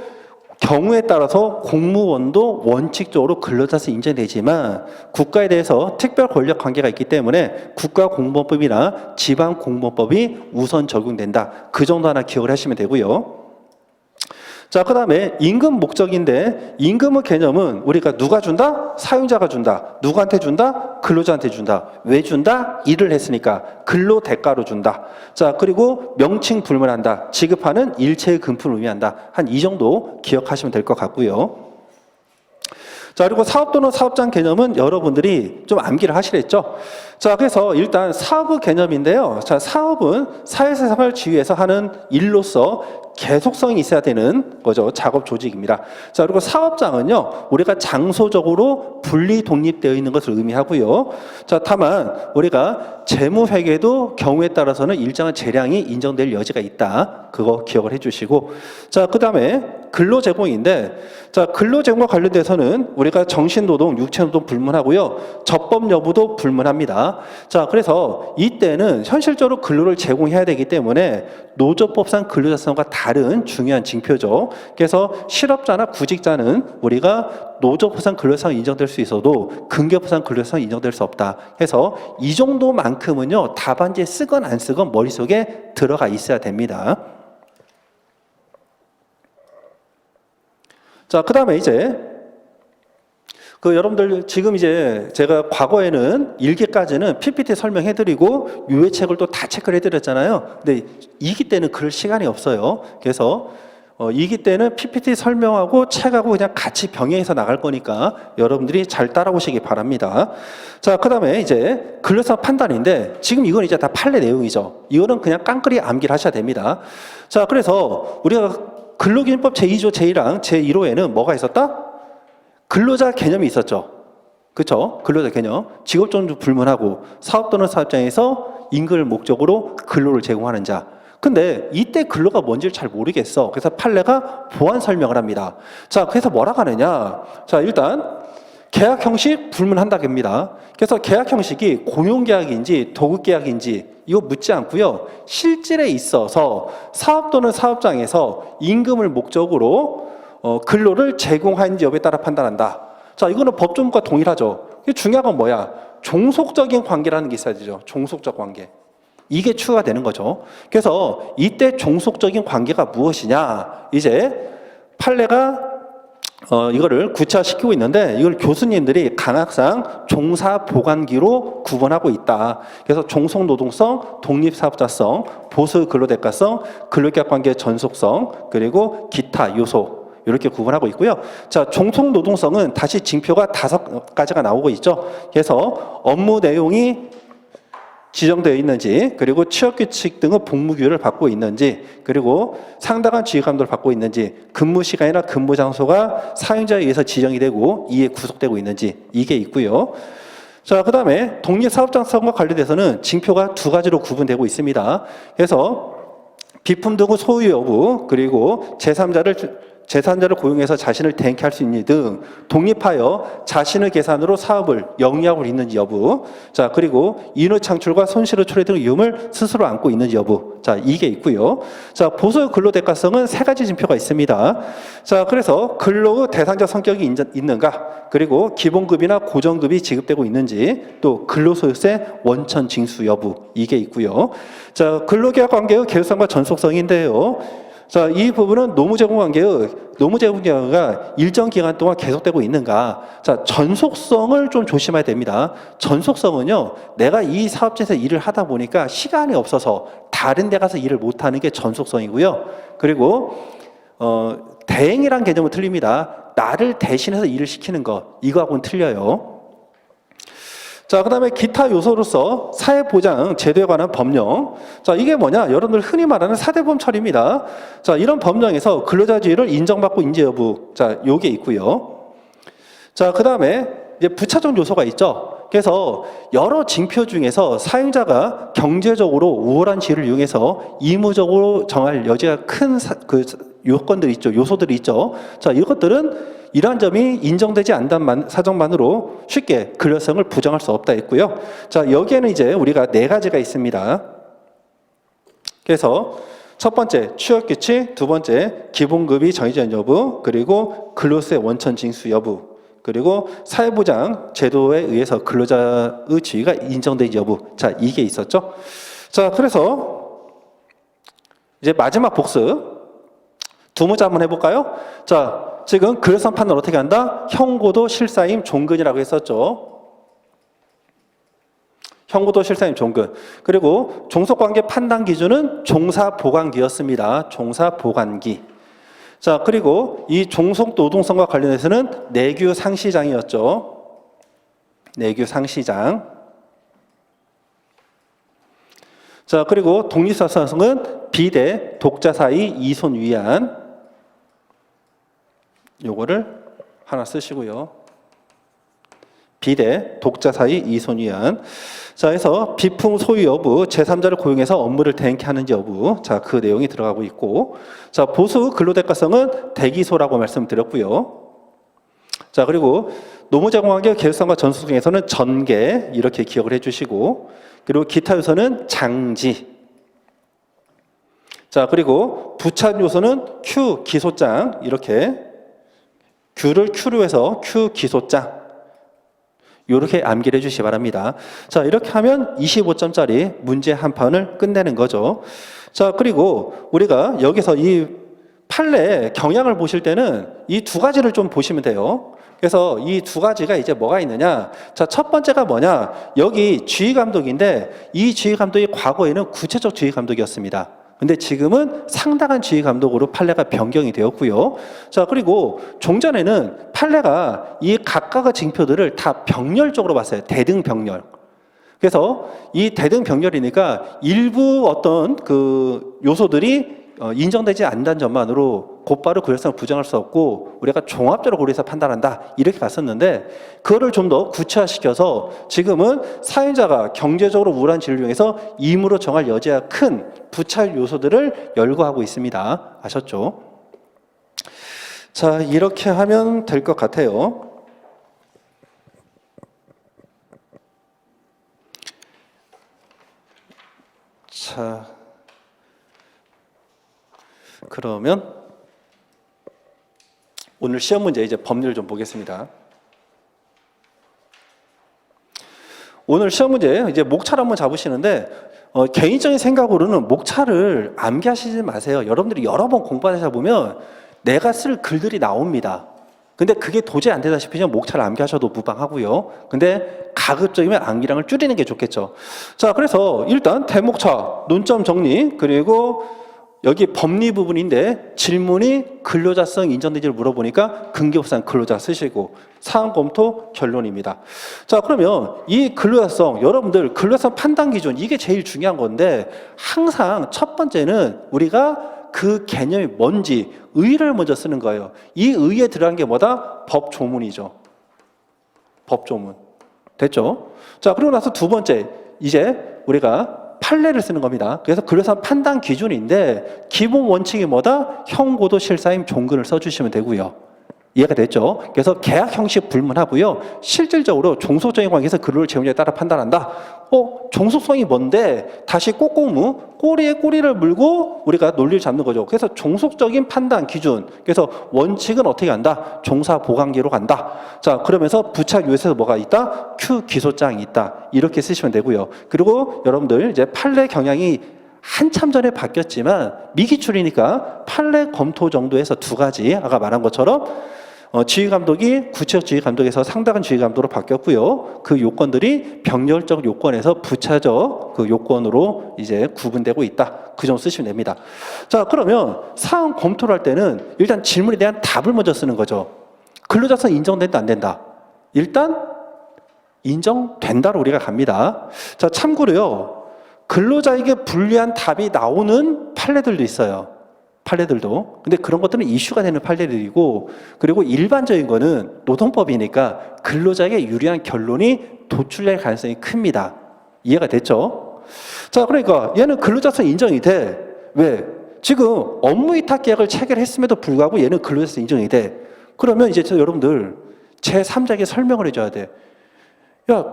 경우에 따라서 공무원도 원칙적으로 근로자서 인정되지만 국가에 대해서 특별 권력 관계가 있기 때문에 국가공무원법이나 지방공무원법이 우선 적용된다. 그 정도 하나 기억을 하시면 되고요. 자, 그 다음에 임금 목적인데, 임금의 개념은 우리가 누가 준다? 사용자가 준다. 누구한테 준다? 근로자한테 준다. 왜 준다? 일을 했으니까 근로 대가로 준다. 자, 그리고 명칭 불문한다. 지급하는 일체의 금품을 의미한다. 한 이 정도 기억하시면 될 것 같고요. 자, 그리고 사업 또는 사업장 개념은 여러분들이 좀 암기를 하시랬죠. 자, 그래서 일단 사업의 개념인데요. 자, 사업은 사회생활을 지휘해서 하는 일로서 계속성이 있어야 되는 거죠. 작업 조직입니다. 자, 그리고 사업장은요, 우리가 장소적으로 분리 독립되어 있는 것을 의미하고요. 자, 다만 우리가 재무회계도 경우에 따라서는 일정한 재량이 인정될 여지가 있다. 그거 기억을 해주시고, 자, 그 다음에 근로제공인데, 자, 근로제공과 관련돼서는 우리가 정신노동, 육체노동 불문하고요. 접법 여부도 불문합니다. 자, 그래서 이때는 현실적으로 근로를 제공해야 되기 때문에 노조법상 근로자성과 다른 중요한 징표죠. 그래서 실업자나 구직자는 우리가 노조법상 근로자성이 인정될 수 있어도 근로법상 근로자성이 인정될 수 없다. 해서 이 정도만큼은요, 답안지에 쓰건 안 쓰건 머릿속에 들어가 있어야 됩니다. 자, 그 다음에 이제 여러분들 지금 이제 제가 과거에는 1기까지는 PPT 설명해드리고 유해책을 또 다 체크를 해드렸잖아요. 근데 2기 때는 그럴 시간이 없어요. 그래서 2기 때는 PPT 설명하고 책하고 그냥 같이 병행해서 나갈 거니까 여러분들이 잘 따라오시기 바랍니다. 자, 그 다음에 이제 근로사 판단인데 지금 이건 이제 다 판례 내용이죠. 이거는 그냥 깡그리 암기를 하셔야 됩니다. 자, 그래서 우리가 근로기준법 제2조 제1항 제1호에는 뭐가 있었다? 근로자 개념이 있었죠. 그렇죠? 근로자 개념. 직업종주 불문하고 사업 또는 사업장에서 임금을 목적으로 근로를 제공하는 자. 근데 이때 근로가 뭔지를 잘 모르겠어. 그래서 판례가 보완 설명을 합니다. 자, 그래서 뭐라고 하느냐? 자, 일단 계약 형식 불문한다입니다. 그래서 계약 형식이 고용계약인지 도급계약인지 이거 묻지 않고요. 실질에 있어서 사업 또는 사업장에서 임금을 목적으로 근로를 제공하는지 여부에 따라 판단한다. 자, 이거는 법조문과 동일하죠. 중요한 건 뭐야? 종속적인 관계라는 게 있어야 되죠. 종속적 관계. 이게 추가가 되는 거죠. 그래서 이때 종속적인 관계가 무엇이냐? 이제 판례가 이거를 구체화시키고 있는데 이걸 교수님들이 강학상 종사보관기로 구분하고 있다. 그래서 종속노동성, 독립사업자성, 보수근로대가성, 근로계약관계의 전속성, 그리고 기타 요소 이렇게 구분하고 있고요. 자, 종속노동성은 다시 징표가 5가지가 나오고 있죠. 그래서 업무 내용이 지정되어 있는지, 그리고 취업규칙 등의 복무규율을 받고 있는지, 그리고 상당한 지휘감독을 받고 있는지, 근무시간이나 근무장소가 사용자에 의해서 지정이 되고 이에 구속되고 있는지 이게 있고요. 자, 그 다음에 독립사업장성과 관련돼서는 징표가 2가지로 구분되고 있습니다. 그래서 비품 등의 소유 여부, 그리고 제3자를 고용해서 자신을 대행케 할 수 있는 등 독립하여 자신의 계산으로 사업을 영위하고 있는지 여부. 자, 그리고 인후 창출과 손실의 초래 등 위험을 스스로 안고 있는지 여부. 자, 이게 있고요. 자, 보수 근로대가성은 3가지 징표가 있습니다. 자, 그래서 근로의 대상자 성격이 있는가, 그리고 기본급이나 고정급이 지급되고 있는지, 또 근로소득세 원천 징수 여부 이게 있고요. 자, 근로계약 관계의 계획성과 전속성인데요. 자, 이 부분은 노무 제공 관계가 일정 기간 동안 계속되고 있는가. 자, 전속성을 좀 조심해야 됩니다. 전속성은요, 내가 이 사업체에서 일을 하다 보니까 시간이 없어서 다른 데 가서 일을 못하는 게 전속성이고요. 그리고 대행이란 개념은 틀립니다. 나를 대신해서 일을 시키는 것, 이거하고는 틀려요. 자, 그 다음에 기타 요소로서 사회보장 제도에 관한 법령. 자, 이게 뭐냐? 여러분들 흔히 말하는 사대보험 처리입니다. 자, 이런 법령에서 근로자주의를 인정받고 인지 여부. 자, 요게 있고요. 자, 그 다음에 이제 부차적 요소가 있죠. 그래서 여러 징표 중에서 사용자가 경제적으로 우월한 지위를 이용해서 의무적으로 정할 여지가 큰 요건들이 있죠. 요소들이 있죠. 자, 이것들은 이러한 점이 인정되지 않는 사정만으로 쉽게 근로성을 부정할 수 없다 했고요. 자, 여기에는 이제 우리가 4가지가 있습니다. 그래서 첫 번째 취업규칙, 두 번째 기본급이 정해진 여부, 그리고 근로세 원천 징수 여부, 그리고 사회보장 제도에 의해서 근로자의 지위가 인정되지 여부. 자, 이게 있었죠. 자, 그래서 이제 마지막 복습 두 문제 한번 해볼까요? 자, 지금 근로성 판단 어떻게 한다? 형고도 실사임 종근이라고 했었죠. 형고도 실사임 종근. 그리고 종속관계 판단 기준은 종사보관기였습니다. 종사보관기. 자, 그리고 이 종속노동성과 관련해서는 내규 상시장이었죠. 내규 상시장. 자, 그리고 독립사업성은 비대, 독자 사이, 이손 위한. 요거를 하나 쓰시고요. 비대, 독자 사이, 이손 위한. 자, 그래서 비품 소유 여부, 제3자를 고용해서 업무를 대행케 하는지 여부. 자, 그 내용이 들어가고 있고. 자, 보수 근로대가성은 대기소라고 말씀드렸고요. 자, 그리고 노무 제공관계 계획성과 전속 중에서는 전개 이렇게 기억을 해주시고, 그리고 기타 요소는 장지. 자, 그리고 부착 요소는 Q 기소장 이렇게 Q를 Q로 해서 Q 기소장 이렇게 암기를 해주시기 바랍니다. 자, 이렇게 하면 25점짜리 문제 한 판을 끝내는 거죠. 자, 그리고 우리가 여기서 이 판례 경향을 보실 때는 이 두 가지를 좀 보시면 돼요. 그래서 이 두 가지가 이제 뭐가 있느냐. 자, 첫 번째가 뭐냐. 여기 지휘감독인데 이 지휘감독이 과거에는 구체적 지휘감독이었습니다. 근데 지금은 상당한 지휘감독으로 판례가 변경이 되었고요. 자, 그리고 종전에는 판례가 이 각각의 징표들을 다 병렬적으로 봤어요. 대등병렬. 그래서 이 대등병렬이니까 일부 어떤 그 요소들이 인정되지 않는다는 점만으로 곧바로 근로성을 부정할 수 없고 우리가 종합적으로 고려해서 판단한다 이렇게 갔었는데 그거를 좀 더 구체화시켜서 지금은 사연자가 경제적으로 우울한 진로를 이용해서 임의로 정할 여지가 큰 부차 요소들을 열거하고 있습니다. 아셨죠? 자, 이렇게 하면 될 것 같아요. 자, 그러면 오늘 시험 문제 이제 법률 좀 보겠습니다. 오늘 시험 문제 이제 목차를 한번 잡으시는데 개인적인 생각으로는 목차를 암기하시지 마세요. 여러분들이 여러 번 공부하다 보면 내가 쓸 글들이 나옵니다. 근데 그게 도저히 안 되다시피 목차를 암기하셔도 무방하고요. 근데 가급적이면 암기량을 줄이는 게 좋겠죠. 자, 그래서 일단 대목차, 논점 정리, 그리고 여기 법리 부분인데 질문이 근로자성 인정된지를 물어보니까 근기업상 근로자 쓰시고 사안 검토 결론입니다. 자, 그러면 이 근로자성, 여러분들 근로자성 판단 기준 이게 제일 중요한 건데 항상 첫 번째는 우리가 그 개념이 뭔지 의의를 먼저 쓰는 거예요. 이 의의에 들어간 게 뭐다? 법조문이죠. 법조문. 됐죠? 자, 그리고 나서 두 번째 이제 우리가 판례를 쓰는 겁니다. 그래서 근로자성 판단 기준인데 기본 원칙이 뭐다? 형고도 실사임 종근을 써주시면 되고요. 이해가 됐죠? 그래서 계약 형식 불문하고요. 실질적으로 종속적인 관계에서 근로를 재무자에 따라 판단한다. 종속성이 뭔데? 다시 꼬꼬무, 꼬리에 꼬리를 물고 우리가 논리를 잡는 거죠. 그래서 종속적인 판단 기준. 그래서 원칙은 어떻게 간다? 종사 보관계로 간다. 자, 그러면서 부착 요소에서 뭐가 있다? Q 기소장이 있다. 이렇게 쓰시면 되고요. 그리고 여러분들 이제 판례 경향이 한참 전에 바뀌었지만 미기출이니까 판례 검토 정도에서 두 가지 아까 말한 것처럼 지휘감독이 구체적 지휘감독에서 상당한 지휘감독으로 바뀌었고요. 그 요건들이 병렬적 요건에서 부차적 그 요건으로 이제 구분되고 있다. 그 정도 쓰시면 됩니다. 자, 그러면 사안 검토를 할 때는 일단 질문에 대한 답을 먼저 쓰는 거죠. 근로자성 인정된다 안 된다? 일단 인정된다로 우리가 갑니다. 자, 참고로요. 근로자에게 불리한 답이 나오는 판례들도 있어요. 판례들도. 근데 그런 것들은 이슈가 되는 판례들이고, 그리고 일반적인 거는 노동법이니까 근로자에게 유리한 결론이 도출될 가능성이 큽니다. 이해가 됐죠? 자, 그러니까 얘는 근로자성 인정이 돼. 왜? 지금 업무 위탁 계약을 체결했음에도 불구하고 얘는 근로자성 인정이 돼. 그러면 이제 여러분들 제3자에게 설명을 해줘야 돼. 야,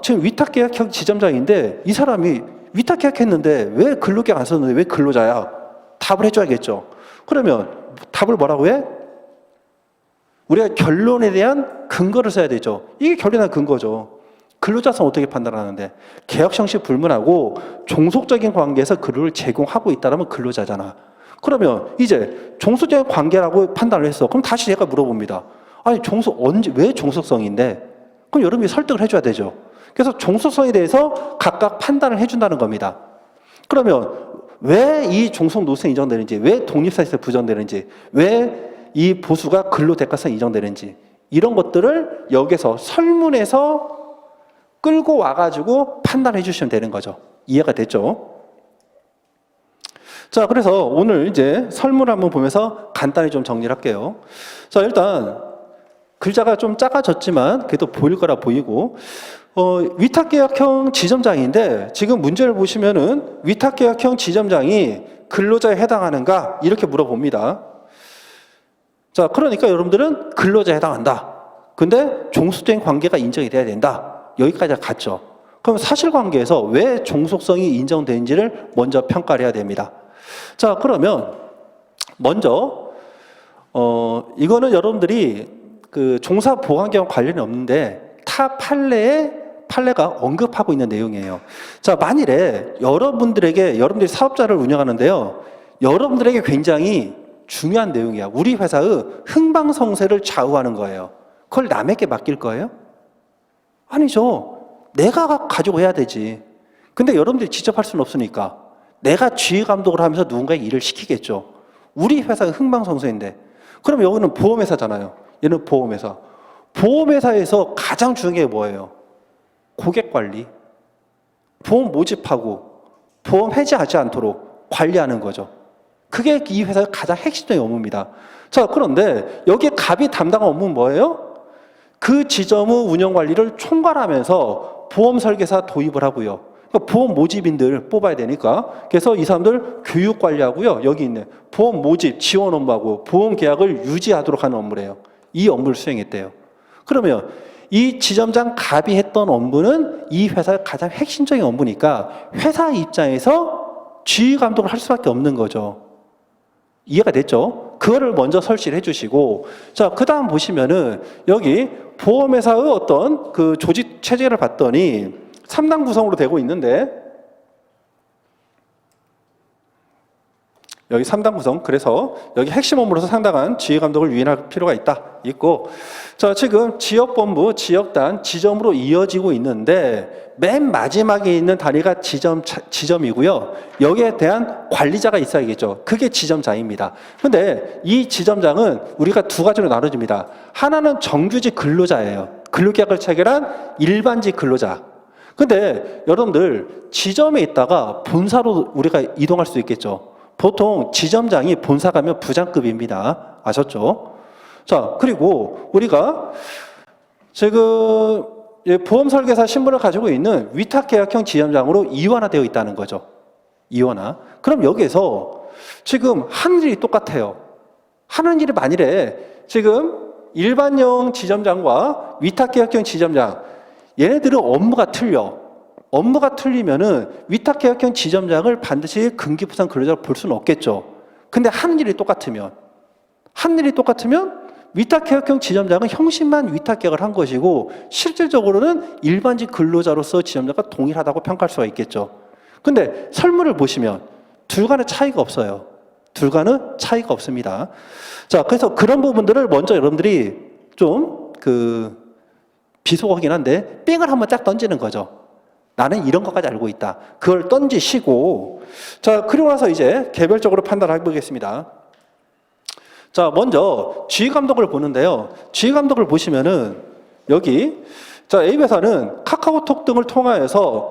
지금 위탁 계약형 지점장인데 이 사람이 위탁 계약했는데 왜 근로계약 안 썼는데 왜 근로자야? 답을 해줘야겠죠. 그러면 답을 뭐라고 해? 우리가 결론에 대한 근거를 써야 되죠. 이게 결론에 대한 근거죠. 근로자성 어떻게 판단하는데? 계약 형식 불문하고 종속적인 관계에서 근로를 제공하고 있다면 근로자잖아. 그러면 이제 종속적인 관계라고 판단을 했어. 그럼 다시 제가 물어봅니다. 아니 왜 종속성인데? 그럼 여러분이 설득을 해줘야 되죠. 그래서 종속성에 대해서 각각 판단을 해준다는 겁니다. 그러면 왜 이 종속 노선이 인정되는지, 왜 독립사실에서 부정되는지, 왜 이 보수가 근로 대가성이 인정되는지 이런 것들을 여기서 설문에서 끌고 와가지고 판단해 주시면 되는 거죠. 이해가 됐죠? 자, 그래서 오늘 이제 설문을 한번 보면서 간단히 좀 정리를 할게요. 자, 일단 글자가 좀 작아졌지만 그래도 보일 거라 보이고 위탁계약형 지점장인데 지금 문제를 보시면은 위탁계약형 지점장이 근로자에 해당하는가 이렇게 물어봅니다. 자, 그러니까 여러분들은 근로자에 해당한다. 근데 종속적인 관계가 인정이 돼야 된다. 여기까지 갔죠. 그럼 사실관계에서 왜 종속성이 인정되는지를 먼저 평가를 해야 됩니다. 자, 그러면 먼저 이거는 여러분들이 그 종사 보관계와 관련이 없는데 타 판례가 언급하고 있는 내용이에요. 자, 만일에 여러분들이 사업자를 운영하는데요. 여러분들에게 굉장히 중요한 내용이야. 우리 회사의 흥망성쇠를 좌우하는 거예요. 그걸 남에게 맡길 거예요? 아니죠. 내가 가지고 해야 되지. 근데 여러분들이 직접 할 수는 없으니까 내가 지휘 감독을 하면서 누군가의 일을 시키겠죠. 우리 회사의 흥망성쇠인데. 그럼 여기는 보험회사잖아요. 얘는 보험회사. 보험회사에서 가장 중요한 게 뭐예요? 고객관리. 보험 모집하고 보험 해지하지 않도록 관리하는 거죠. 그게 이 회사의 가장 핵심적인 업무입니다. 자, 그런데 여기에 갑이 담당한 업무는 뭐예요? 그 지점의 운영관리를 총괄하면서 보험 설계사 도입을 하고요. 그러니까 보험 모집인들 뽑아야 되니까. 그래서 이 사람들 교육 관리하고요. 여기 있네. 보험 모집 지원 업무하고 보험 계약을 유지하도록 하는 업무래요. 이 업무를 수행했대요. 그러면 이 지점장 갑이 했던 업무는 이 회사의 가장 핵심적인 업무니까 회사 입장에서 지휘 감독을 할 수밖에 없는 거죠. 이해가 됐죠? 그거를 먼저 설치를 해주시고, 자, 그 다음 보시면은 여기 보험회사의 어떤 그 조직 체제를 봤더니 3단 구성으로 되고 있는데, 여기 3단 구성, 그래서 여기 핵심 업무로서 상당한 지휘 감독을 유인할 필요가 있고, 자, 지금 지역본부, 지역단, 지점으로 이어지고 있는데 맨 마지막에 있는 단위가 지점이고요. 여기에 대한 관리자가 있어야겠죠. 그게 지점장입니다. 근데 이 지점장은 우리가 두 가지로 나눠집니다. 하나는 정규직 근로자예요. 근로계약을 체결한 일반직 근로자. 근데 여러분들 지점에 있다가 본사로 우리가 이동할 수 있겠죠. 보통 지점장이 본사 가면 부장급입니다. 아셨죠? 자, 그리고 우리가 지금 보험 설계사 신분을 가지고 있는 위탁계약형 지점장으로 이원화되어 있다는 거죠. 이원화. 그럼 여기에서 지금 하는 일이 똑같아요. 하는 일이 만일에 지금 일반형 지점장과 위탁계약형 지점장, 얘네들은 업무가 틀려. 업무가 틀리면은 위탁계약형 지점장을 반드시 근기부상 근로자로 볼 수는 없겠죠. 근데 하는 일이 똑같으면 위탁계약형 지점장은 형식만 위탁계약을 한 것이고 실질적으로는 일반직 근로자로서 지점장과 동일하다고 평가할 수가 있겠죠. 근데 설문을 보시면 둘 간의 차이가 없어요. 둘 간은 차이가 없습니다. 자, 그래서 그런 부분들을 먼저 여러분들이 좀 비속어긴 한데 삥을 한번 딱 던지는 거죠. 나는 이런 것까지 알고 있다. 그걸 던지시고, 자, 그리고 나서 이제 개별적으로 판단을 해보겠습니다. 자, 먼저 지휘 감독을 보는데요. 지휘 감독을 보시면은 여기, 자, A회사는 카카오톡 등을 통하여서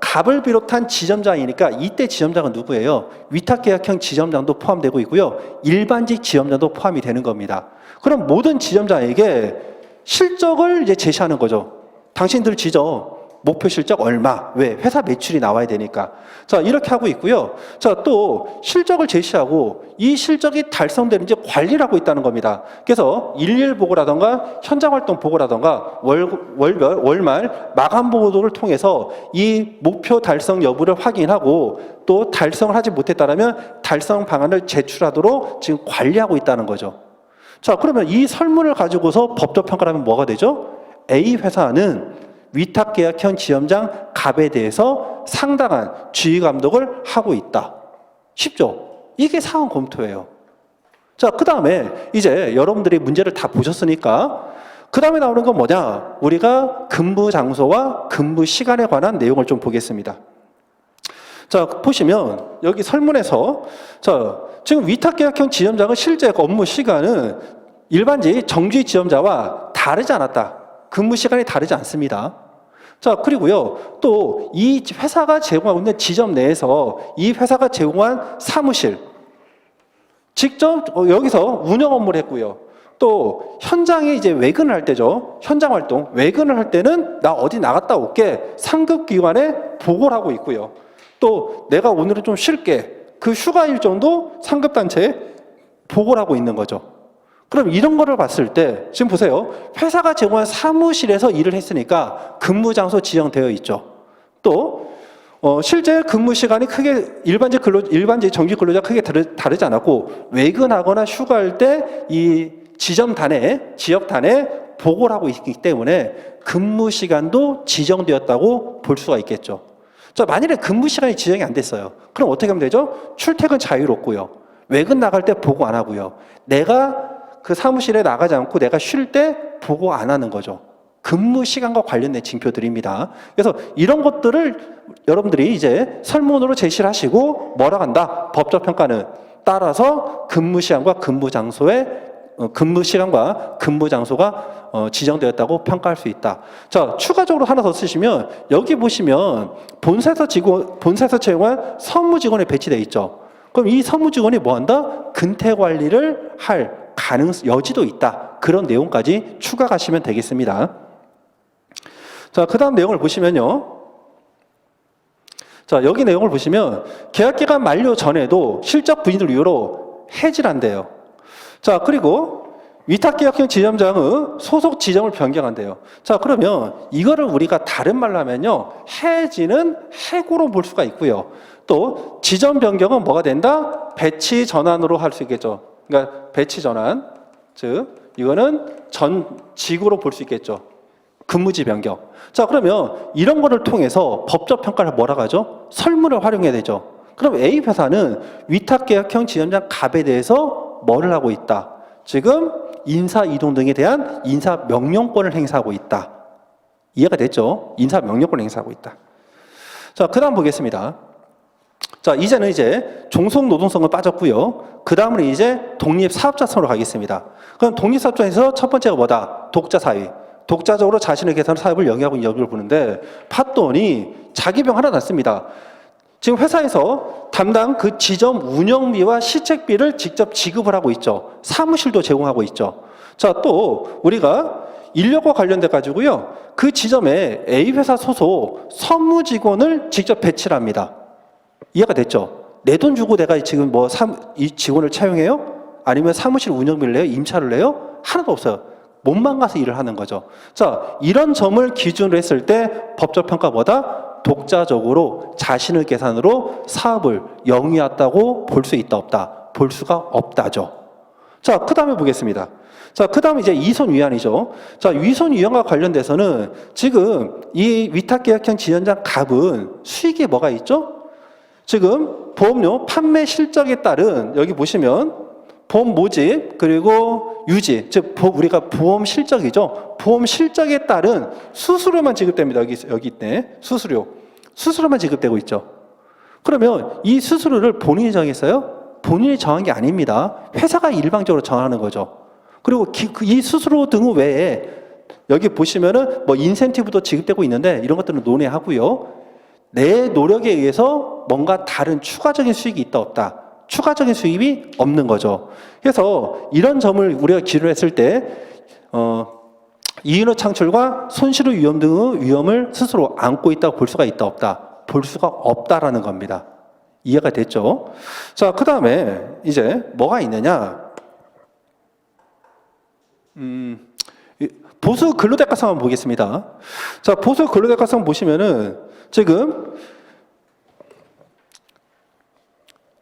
갑을 비롯한 지점장이니까 이때 지점장은 누구예요? 위탁계약형 지점장도 포함되고 있고요. 일반직 지점장도 포함이 되는 겁니다. 그럼 모든 지점장에게 실적을 이제 제시하는 거죠. 당신들 지점 목표 실적 얼마? 왜? 회사 매출이 나와야 되니까. 자, 이렇게 하고 있고요. 자, 또 실적을 제시하고 이 실적이 달성되는지 관리를 하고 있다는 겁니다. 그래서 일일 보고라던가 현장 활동 보고라던가 월말 마감 보고를 통해서 이 목표 달성 여부를 확인하고 또 달성을 하지 못했다면 달성 방안을 제출하도록 지금 관리하고 있다는 거죠. 자, 그러면 이 설문을 가지고서 법적 평가를 하면 뭐가 되죠? A 회사는 위탁계약형 지점장 갑에 대해서 상당한 지휘 감독을 하고 있다. 쉽죠? 이게 사안 검토예요. 자, 그 다음에 이제 여러분들이 문제를 다 보셨으니까 그 다음에 나오는 건 뭐냐? 우리가 근무 장소와 근무 시간에 관한 내용을 좀 보겠습니다. 자, 보시면 여기 설문에서 자, 지금 위탁계약형 지점장은 실제 업무 시간은 일반직 정규직 지점자와 다르지 않았다. 근무 시간이 다르지 않습니다. 자, 그리고요, 또 이 회사가 제공하고 있는 지점 내에서 이 회사가 제공한 사무실, 직접 여기서 운영 업무를 했고요. 또 현장에 이제 외근을 할 때죠. 현장 활동, 외근을 할 때는 나 어디 나갔다 올게 상급 기관에 보고를 하고 있고요. 또 내가 오늘은 좀 쉴게 그 휴가 일정도 상급 단체에 보고를 하고 있는 거죠. 그럼 이런 거를 봤을 때 지금 보세요. 회사가 제공한 사무실에서 일을 했으니까 근무 장소 지정되어 있죠. 또 실제 근무 시간이 크게 일반직 정규 근로자 크게 다르지 않았고 외근하거나 휴가할 때 이 지역 단에 보고를 하고 있기 때문에 근무 시간도 지정되었다고 볼 수가 있겠죠. 자, 만일에 근무 시간이 지정이 안 됐어요. 그럼 어떻게 하면 되죠? 출퇴근 자유롭고요. 외근 나갈 때 보고 안 하고요. 내가 그 사무실에 나가지 않고 내가 쉴 때 보고 안 하는 거죠. 근무 시간과 관련된 징표들입니다. 그래서 이런 것들을 여러분들이 이제 설문으로 제시를 하시고 뭐라고 한다? 법적 평가는 따라서 근무 시간과 근무 장소에 근무 시간과 근무 장소가 지정되었다고 평가할 수 있다. 자, 추가적으로 하나 더 쓰시면 여기 보시면 본사에서 채용한 선무 직원이 배치되어 있죠. 그럼 이 선무 직원이 뭐 한다? 근태 관리를 할 여지도 있다. 그런 내용까지 추가하시면 되겠습니다. 자, 그 다음 내용을 보시면요. 자, 여기 내용을 보시면 계약기간 만료 전에도 실적 부진을 이유로 해지한대요. 자, 그리고 위탁계약형 지점장의 소속 지점을 변경한대요. 자, 그러면 이거를 우리가 다른 말로 하면요. 해지는 해고로 볼 수가 있고요. 또 지점 변경은 뭐가 된다? 배치 전환으로 할 수 있겠죠. 그러니까 배치 전환, 즉 이거는 전직으로 볼 수 있겠죠. 근무지 변경. 자, 그러면 이런 거를 통해서 법적 평가를 뭐라고 하죠? 설문을 활용해야 되죠. 그럼 A 회사는 위탁계약형 지점장 갑에 대해서 뭐를 하고 있다? 지금 인사 이동 등에 대한 인사 명령권을 행사하고 있다. 이해가 됐죠? 인사 명령권을 행사하고 있다. 자, 그 다음 보겠습니다. 자, 이제는 이제 종속 노동성은 빠졌고요. 그 다음은 이제 독립사업자성으로 가겠습니다. 그럼 독립사업자에서 첫 번째가 뭐다? 독자 사위. 독자적으로 자신의 계산 사업을 영위하고 있는 여부를 보는데 봤더니 자기 병 하나 났습니다. 지금 회사에서 담당 그 지점 운영비와 시책비를 직접 지급을 하고 있죠. 사무실도 제공하고 있죠. 자, 또 우리가 인력과 관련돼 가지고요. 그 지점에 A 회사 소속 선무 직원을 직접 배치를 합니다. 이해가 됐죠? 내 돈 주고 내가 지금 이 직원을 채용해요? 아니면 사무실 운영비를 내요? 임차를 내요? 하나도 없어요. 몸만 가서 일을 하는 거죠. 자, 이런 점을 기준으로 했을 때 법적 평가보다 독자적으로 자신의 계산으로 사업을 영위했다고 볼 수 있다 없다? 볼 수가 없다죠. 자, 그 다음에 보겠습니다. 자, 그 다음에 이제 이손위안이죠. 자, 위손위안과 관련돼서는 지금 이 위탁계약형 지점장 갑은 수익이 뭐가 있죠? 지금 보험료 판매 실적에 따른 여기 보시면 보험 모집 그리고 유지, 즉 우리가 보험 실적이죠. 보험 실적에 따른 수수료만 지급됩니다. 여기 있네. 수수료만 지급되고 있죠. 그러면 이 수수료를 본인이 정했어요? 본인이 정한 게 아닙니다. 회사가 일방적으로 정하는 거죠. 그리고 이 수수료 등 외에 여기 보시면은 뭐 인센티브도 지급되고 있는데 이런 것들은 논의하고요. 내 노력에 의해서 뭔가 다른 추가적인 수익이 있다 없다. 추가적인 수입이 없는 거죠. 그래서 이런 점을 우리가 기준으로 했을 때 이윤의 창출과 손실의 위험 등의 위험을 스스로 안고 있다고 볼 수가 있다 없다. 볼 수가 없다라는 겁니다. 이해가 됐죠? 자, 그 다음에 이제 뭐가 있느냐? 보수 근로대가성 한번 보겠습니다. 자, 보수 근로대가성 보시면은 지금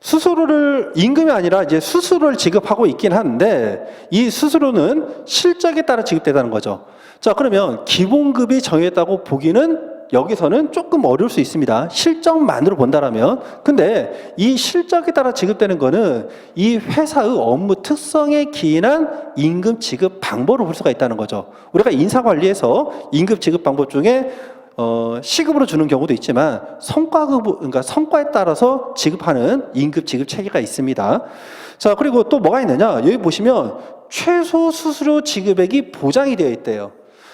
수수료를 임금이 아니라 이제 수수료를 지급하고 있긴 한데 이 수수료는 실적에 따라 지급되다는 거죠. 자, 그러면 기본급이 정했다고 보기는 여기서는 조금 어려울 수 있습니다. 실적만으로 본다라면. 근데 이 실적에 따라 지급되는 거는 이 회사의 업무 특성에 기인한 임금 지급 방법을 볼 수가 있다는 거죠. 우리가 인사관리에서 임금 지급 방법 중에 시급으로 주는 경우도 있지만 그러니까 성과에 따라서 지급하는 임금 지급 체계가 있습니다. 자, 그리고 또 뭐가 있느냐? 여기 보시면 최소 수수료 지급액이 보장이 되어 있대요.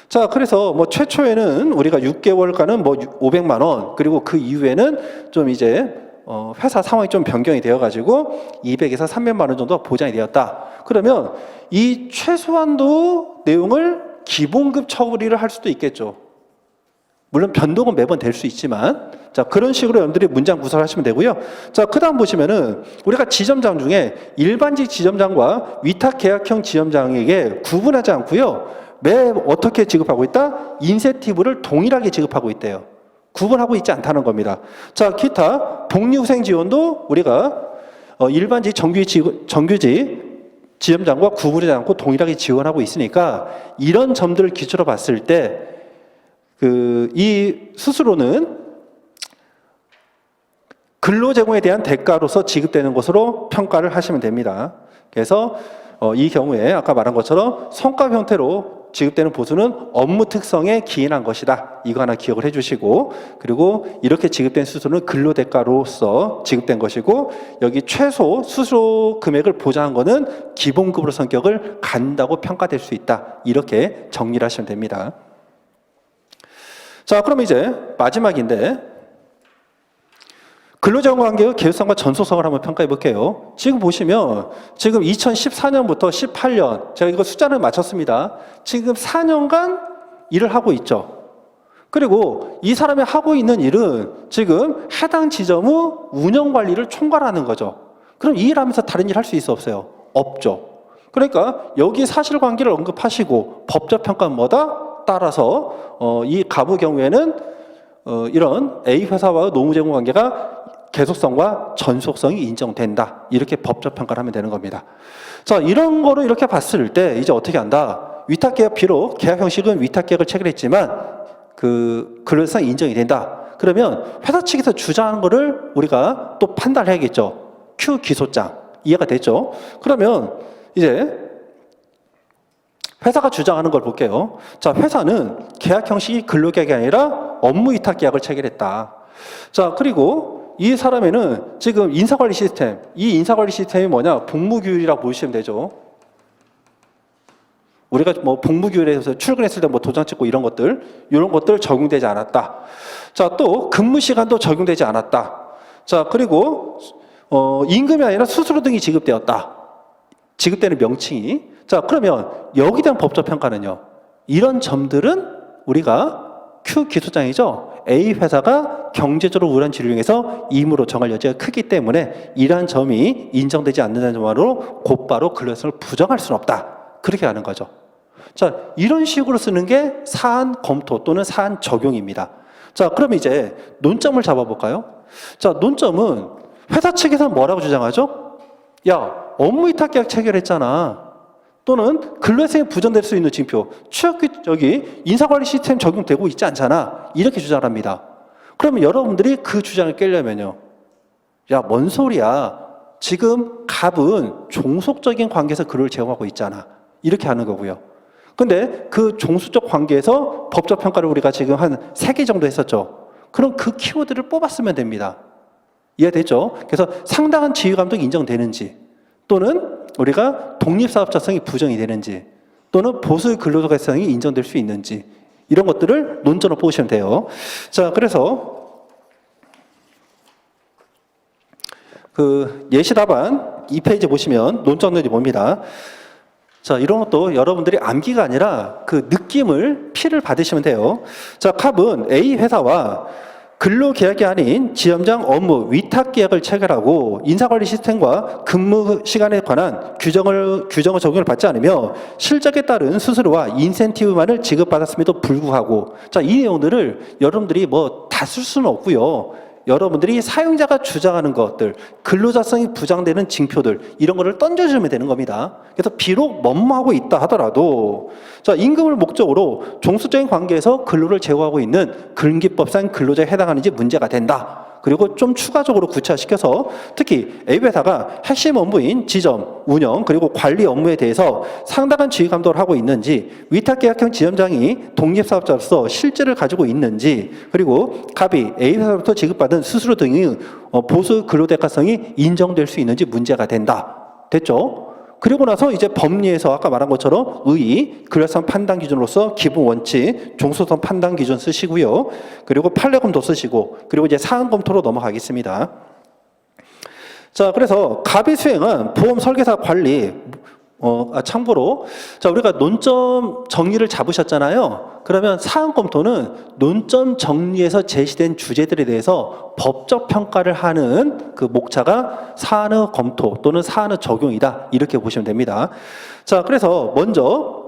자, 그래서 뭐 최초에는 우리가 6개월간은 뭐 500만 원, 그리고 그 이후에는 좀 이제 회사 상황이 좀 변경이 되어가지고 200에서 300만 원 정도 보장이 되었다. 그러면 이 최소한도 내용을 기본급 처리를 할 수도 있겠죠. 물론 변동은 매번 될 수 있지만, 자, 그런 식으로 여러분들이 문장 구성을 하시면 되고요. 자, 그 다음 보시면은 우리가 지점장 중에 일반직 지점장과 위탁계약형 지점장에게 구분하지 않고요. 매 어떻게 지급하고 있다? 인센티브를 동일하게 지급하고 있대요. 구분하고 있지 않다는 겁니다. 자, 기타 복리후생 지원도 우리가 일반직 정규직 지점장과 구분하지 않고 동일하게 지원하고 있으니까 이런 점들을 기초로 봤을 때 이 수수료는 근로 제공에 대한 대가로서 지급되는 것으로 평가를 하시면 됩니다. 그래서 이 경우에 아까 말한 것처럼 성과 형태로 지급되는 보수는 업무 특성에 기인한 것이다. 이거 하나 기억을 해주시고, 그리고 이렇게 지급된 수수료는 근로 대가로서 지급된 것이고, 여기 최소 수수료 금액을 보장한 거는 기본급으로 성격을 갖는다고 평가될 수 있다. 이렇게 정리를 하시면 됩니다. 자, 그럼 이제 마지막인데, 근로제공관계의 계획성과 전속성을 한번 평가해 볼게요. 지금 보시면 지금 2014년부터 18년 제가 이거 숫자를 맞췄습니다. 지금 4년간 일을 하고 있죠. 그리고 이 사람이 하고 있는 일은 지금 해당 지점의 운영관리를 총괄하는 거죠. 그럼 이 일하면서 다른 일 할 수 있어 없어요? 없죠. 그러니까 여기 사실관계를 언급하시고 법적 평가는 뭐다? 따라서 이 가부 경우에는 이런 A 회사와의 노무제공 관계가 계속성과 전속성이 인정된다. 이렇게 법적 평가를 하면 되는 겁니다. 자, 이런 거로 이렇게 봤을 때 이제 어떻게 한다? 위탁계약 비록 계약 형식은 위탁계약을 체결했지만 그 근로자성이 인정이 된다. 그러면 회사 측에서 주장하는 거를 우리가 또 판단을 해야겠죠. Q 기소장 이해가 됐죠? 그러면 이제 회사가 주장하는 걸 볼게요. 자, 회사는 계약 형식이 근로계약이 아니라 업무 위탁계약을 체결했다. 자, 그리고 이 사람에는 지금 인사관리 시스템, 이 인사관리 시스템이 뭐냐? 복무규율이라고 보시면 되죠. 우리가 뭐 복무규율에서 출근했을 때 뭐 도장 찍고 이런 것들 적용되지 않았다. 자, 또 근무 시간도 적용되지 않았다. 자, 그리고 임금이 아니라 수수료 등이 지급되었다. 지급되는 명칭이. 자, 그러면 여기에 대한 법적 평가는요. 이런 점들은 우리가 Q 기소장이죠. A 회사가 경제적으로 우울한 지를 이용해서 임으로 정할 여지가 크기 때문에 이러한 점이 인정되지 않는다는 점으로 곧바로 근로성을 부정할 수는 없다. 그렇게 하는 거죠. 자, 이런 식으로 쓰는 게 사안 검토 또는 사안 적용입니다. 자, 그럼 이제 논점을 잡아볼까요? 자, 논점은 회사 측에서는 뭐라고 주장하죠? 야, 업무 위탁계약 체결했잖아. 또는 근로성이 부정될 수 있는 징표, 여기 인사관리 시스템 적용되고 있지 않잖아. 이렇게 주장을 합니다. 그러면 여러분들이 그 주장을 깨려면요. 야, 뭔 소리야. 지금 갑은 종속적인 관계에서 근로를 제공하고 있잖아. 이렇게 하는 거고요. 근데 그 종속적 관계에서 법적 평가를 우리가 지금 한 3개 정도 했었죠. 그럼 그 키워드를 뽑았으면 됩니다. 이해됐죠? 그래서 상당한 지휘감독이 인정되는지, 또는 우리가 독립사업자성이 부정이 되는지, 또는 보수의 근로자성이 인정될 수 있는지, 이런 것들을 논점으로 보시면 돼요. 자, 그래서 그 예시 답안 2페이지 보시면 논점들이 뭡니다. 자, 이런 것도 여러분들이 암기가 아니라 그 느낌을 피를 받으시면 돼요. 자, 캅은 A 회사와 근로계약이 아닌 지점장 업무 위탁계약을 체결하고 인사관리 시스템과 근무 시간에 관한 규정을 적용을 받지 않으며 실적에 따른 수수료와 인센티브만을 지급받았음에도 불구하고, 자, 이 내용들을 여러분들이 뭐 다 쓸 수는 없고요. 여러분들이 사용자가 주장하는 것들, 근로자성이 부정되는 징표들, 이런 거를 던져주면 되는 겁니다. 그래서 비록 뭐뭐하고 있다 하더라도, 자, 임금을 목적으로 종속적인 관계에서 근로를 제공하고 있는 근기법상 근로자에 해당하는지 문제가 된다. 그리고 좀 추가적으로 구체화시켜서 특히 A 회사가 핵심 업무인 지점, 운영, 그리고 관리 업무에 대해서 상당한 지휘 감독을 하고 있는지, 위탁계약형 지점장이 독립사업자로서 실제를 가지고 있는지, 그리고 갑이 A 회사로부터 지급받은 수수료 등의 보수 근로대가성이 인정될 수 있는지 문제가 된다. 됐죠? 그리고 나서 이제 법리에서 아까 말한 것처럼 의의, 근로성 판단 기준으로서 기본 원칙, 종속성 판단 기준 쓰시고요. 그리고 판례검토 쓰시고, 그리고 이제 사안 검토로 넘어가겠습니다. 자, 그래서 갑이 수행한 보험 설계사 관리, 참고로, 자, 우리가 논점 정리를 잡으셨잖아요. 그러면 사안 검토는 논점 정리에서 제시된 주제들에 대해서 법적 평가를 하는 그 목차가 사안의 검토 또는 사안의 적용이다. 이렇게 보시면 됩니다. 자, 그래서 먼저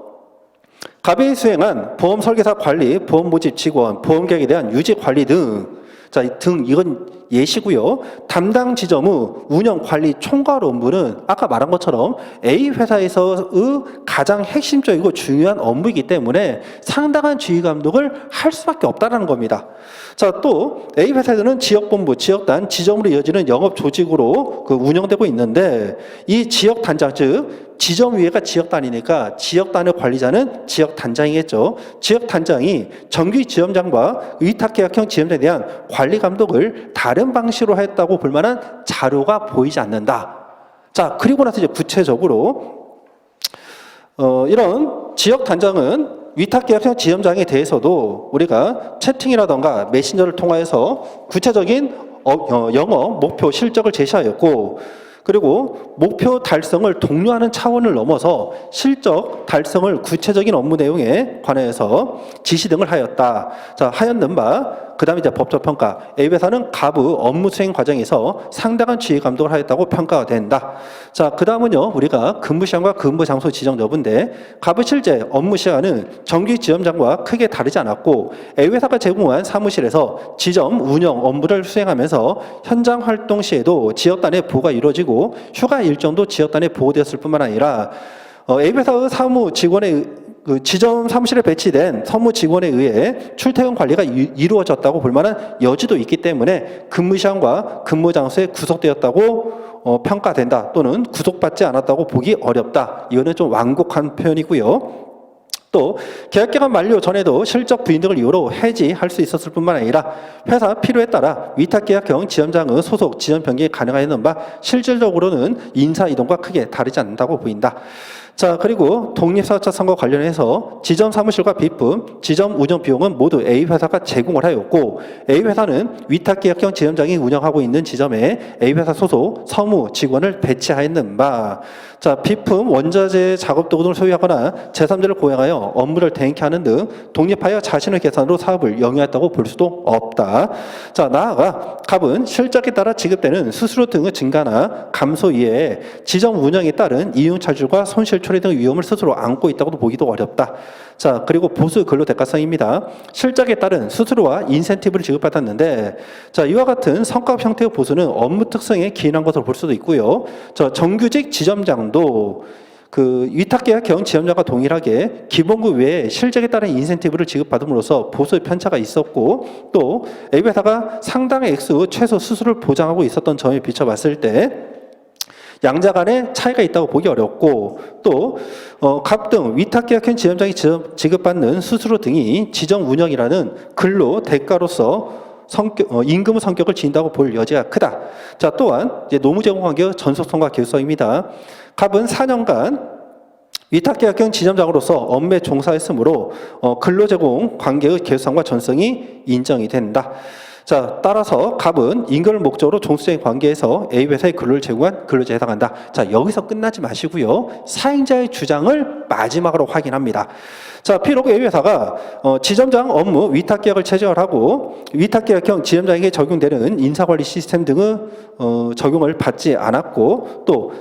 갑이 수행한 보험 설계사 관리, 보험 모집 직원, 보험 계약에 대한 유지 관리 등, 자, 이건 예시고요. 담당 지점의 운영 관리 총괄 업무는 아까 말한 것처럼 A 회사에서의 가장 핵심적이고 중요한 업무이기 때문에 상당한 지휘 감독을 할 수밖에 없다는 겁니다. 자, 또 A 회사에서는 지역본부, 지역단, 지점으로 이어지는 영업 조직으로 운영되고 있는데 이 지역단장, 즉 지점위에가 지역단이니까 지역단의 관리자는 지역단장이겠죠. 지역단장이 정규 지점장과 위탁계약형 지점장에 대한 관리 감독을 다른 방식으로 했다고 볼 만한 자료가 보이지 않는다. 자, 그리고 나서 이제 구체적으로 이런 지역단장은 위탁계약형 지점장에 대해서도 우리가 채팅이라던가 메신저를 통하여서 구체적인 영업, 목표, 실적을 제시하였고, 그리고 목표 달성을 독려하는 차원을 넘어서 실적 달성을 구체적인 업무 내용에 관해서 지시 등을 하였다. 자, 하였는 바, 그 다음에 이제 법적 평가. A 회사는 갑의 업무 수행 과정에서 상당한 지휘 감독을 하였다고 평가가 된다. 자, 그 다음은요, 우리가 근무 시간과 근무 장소 지정 여부인데, 갑의 실제 업무 시간은 정규 지점장과 크게 다르지 않았고, A 회사가 제공한 사무실에서 지점 운영 업무를 수행하면서 현장 활동 시에도 지역단의 보호가 이루어지고, 휴가 일정도 지역단에 보호되었을 뿐만 아니라, A 회사의 사무 직원의 지점 사무실에 배치된 서무 직원에 의해 출퇴근 관리가 이루어졌다고 볼 만한 여지도 있기 때문에 근무 시간과 근무 장소에 구속되었다고 평가된다, 또는 구속받지 않았다고 보기 어렵다. 이거는 좀 완곡한 표현이고요. 또 계약기간 만료 전에도 실적 부인 등을 이유로 해지할 수 있었을 뿐만 아니라 회사 필요에 따라 위탁계약형 지점장의 소속 지점 변경이 가능하였는 바 실질적으로는 인사 이동과 크게 다르지 않는다고 보인다. 자, 그리고 독립사업자 선거 관련해서 지점 사무실과 비품, 지점 운영 비용은 모두 A 회사가 제공을 하였고, A 회사는 위탁계약형 지점장이 운영하고 있는 지점에 A 회사 소속 서무 직원을 배치하였는 바, 자, 비품, 원자재, 작업도구 등을 소유하거나 제3자를 고용하여 업무를 대행케 하는 등 독립하여 자신의 계산으로 사업을 영위했다고 볼 수도 없다. 자, 나아가 갑은 실적에 따라 지급되는 수수료 등의 증가나 감소 이외에 지점 운영에 따른 이윤 차질과 손실 처리 등 위험을 스스로 안고 있다고도 보기도 어렵다. 자, 그리고 보수 근로 대가성입니다. 실적에 따른 수수료와 인센티브를 지급받았는데, 자, 이와 같은 성과 형태의 보수는 업무 특성에 기인한 것으로 볼 수도 있고요. 저 정규직 지점장도 위탁계약형 지점장과 동일하게 기본급 외에 실적에 따른 인센티브를 지급받음으로써 보수의 편차가 있었고, 또 A 회사가 상당의 액수 최소 수수료를 보장하고 있었던 점에 비춰봤을 때 양자 간의 차이가 있다고 보기 어렵고, 또 갑 등 위탁계약형 지점장이 지급받는 수수료 등이 지점 운영이라는 근로 대가로서 임금의 성격을 지닌다고 볼 여지가 크다. 자, 또한 이제 노무 제공 관계 전속성과 계속성입니다. 갑은 4년간 위탁계약형 지점장으로서 업무에 종사했으므로 근로제공 관계의 계속성과 전성이 인정이 된다. 자, 따라서 갑은 임금을 목적으로 종수적인 관계에서 A 회사에 근로를 제공한 근로자에 해당한다. 자, 여기서 끝나지 마시고요. 사행자의 주장을 마지막으로 확인합니다. 자, 비록 A 회사가 지점장 업무 위탁계약을 체결하고 위탁계약형 지점장에게 적용되는 인사관리 시스템 등의 적용을 받지 않았고, 또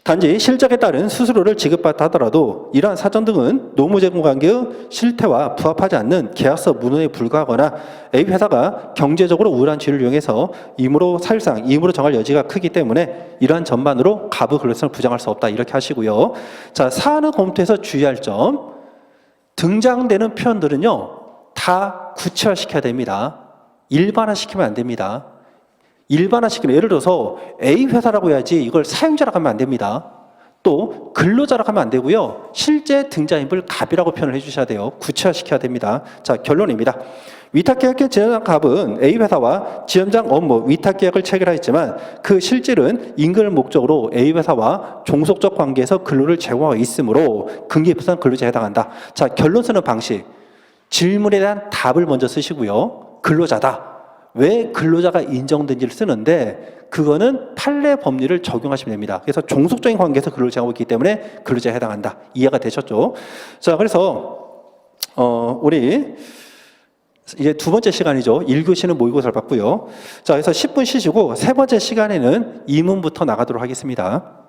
단지 실적에 따른 수수료를 지급받다 하더라도 이러한 사정 등은 노무 제공 관계의 실태와 부합하지 않는 계약서 문헌에 불과하거나 A 회사가 경제적으로 우월한 지위를 이용해서 사실상 임으로 정할 여지가 크기 때문에 이러한 전반으로 갑의 근로성을 부정할 수 없다, 이렇게 하시고요. 자, 사안을 검토해서 주의할 점, 등장되는 표현들은요 다 구체화시켜야 됩니다. 일반화시키면 안 됩니다. 일반화시키면, 예를 들어서 A 회사라고 해야지 이걸 사용자라고 하면 안 됩니다. 또 근로자라고 하면 안 되고요. 실제 등장인물 갑이라고 표현을 해주셔야 돼요. 구체화시켜야 됩니다. 자, 결론입니다. 위탁계약형 지점장 갑은 A 회사와 지점장 업무 위탁계약을 체결하였지만 그 실질은 임금을 목적으로 A 회사와 종속적 관계에서 근로를 제공하고 있으므로 근기부산 근로자에 해당한다. 자, 결론 쓰는 방식, 질문에 대한 답을 먼저 쓰시고요. 근로자다, 왜 근로자가 인정된지를 쓰는데, 그거는 판례 법리를 적용하시면 됩니다. 그래서 종속적인 관계에서 근로를 제공하고 있기 때문에 근로자에 해당한다. 이해가 되셨죠? 자, 그래서 우리 이제 두 번째 시간이죠. 1교시는 모의고사를 봤고요. 자, 그래서 10분 쉬시고 세 번째 시간에는 이문부터 나가도록 하겠습니다.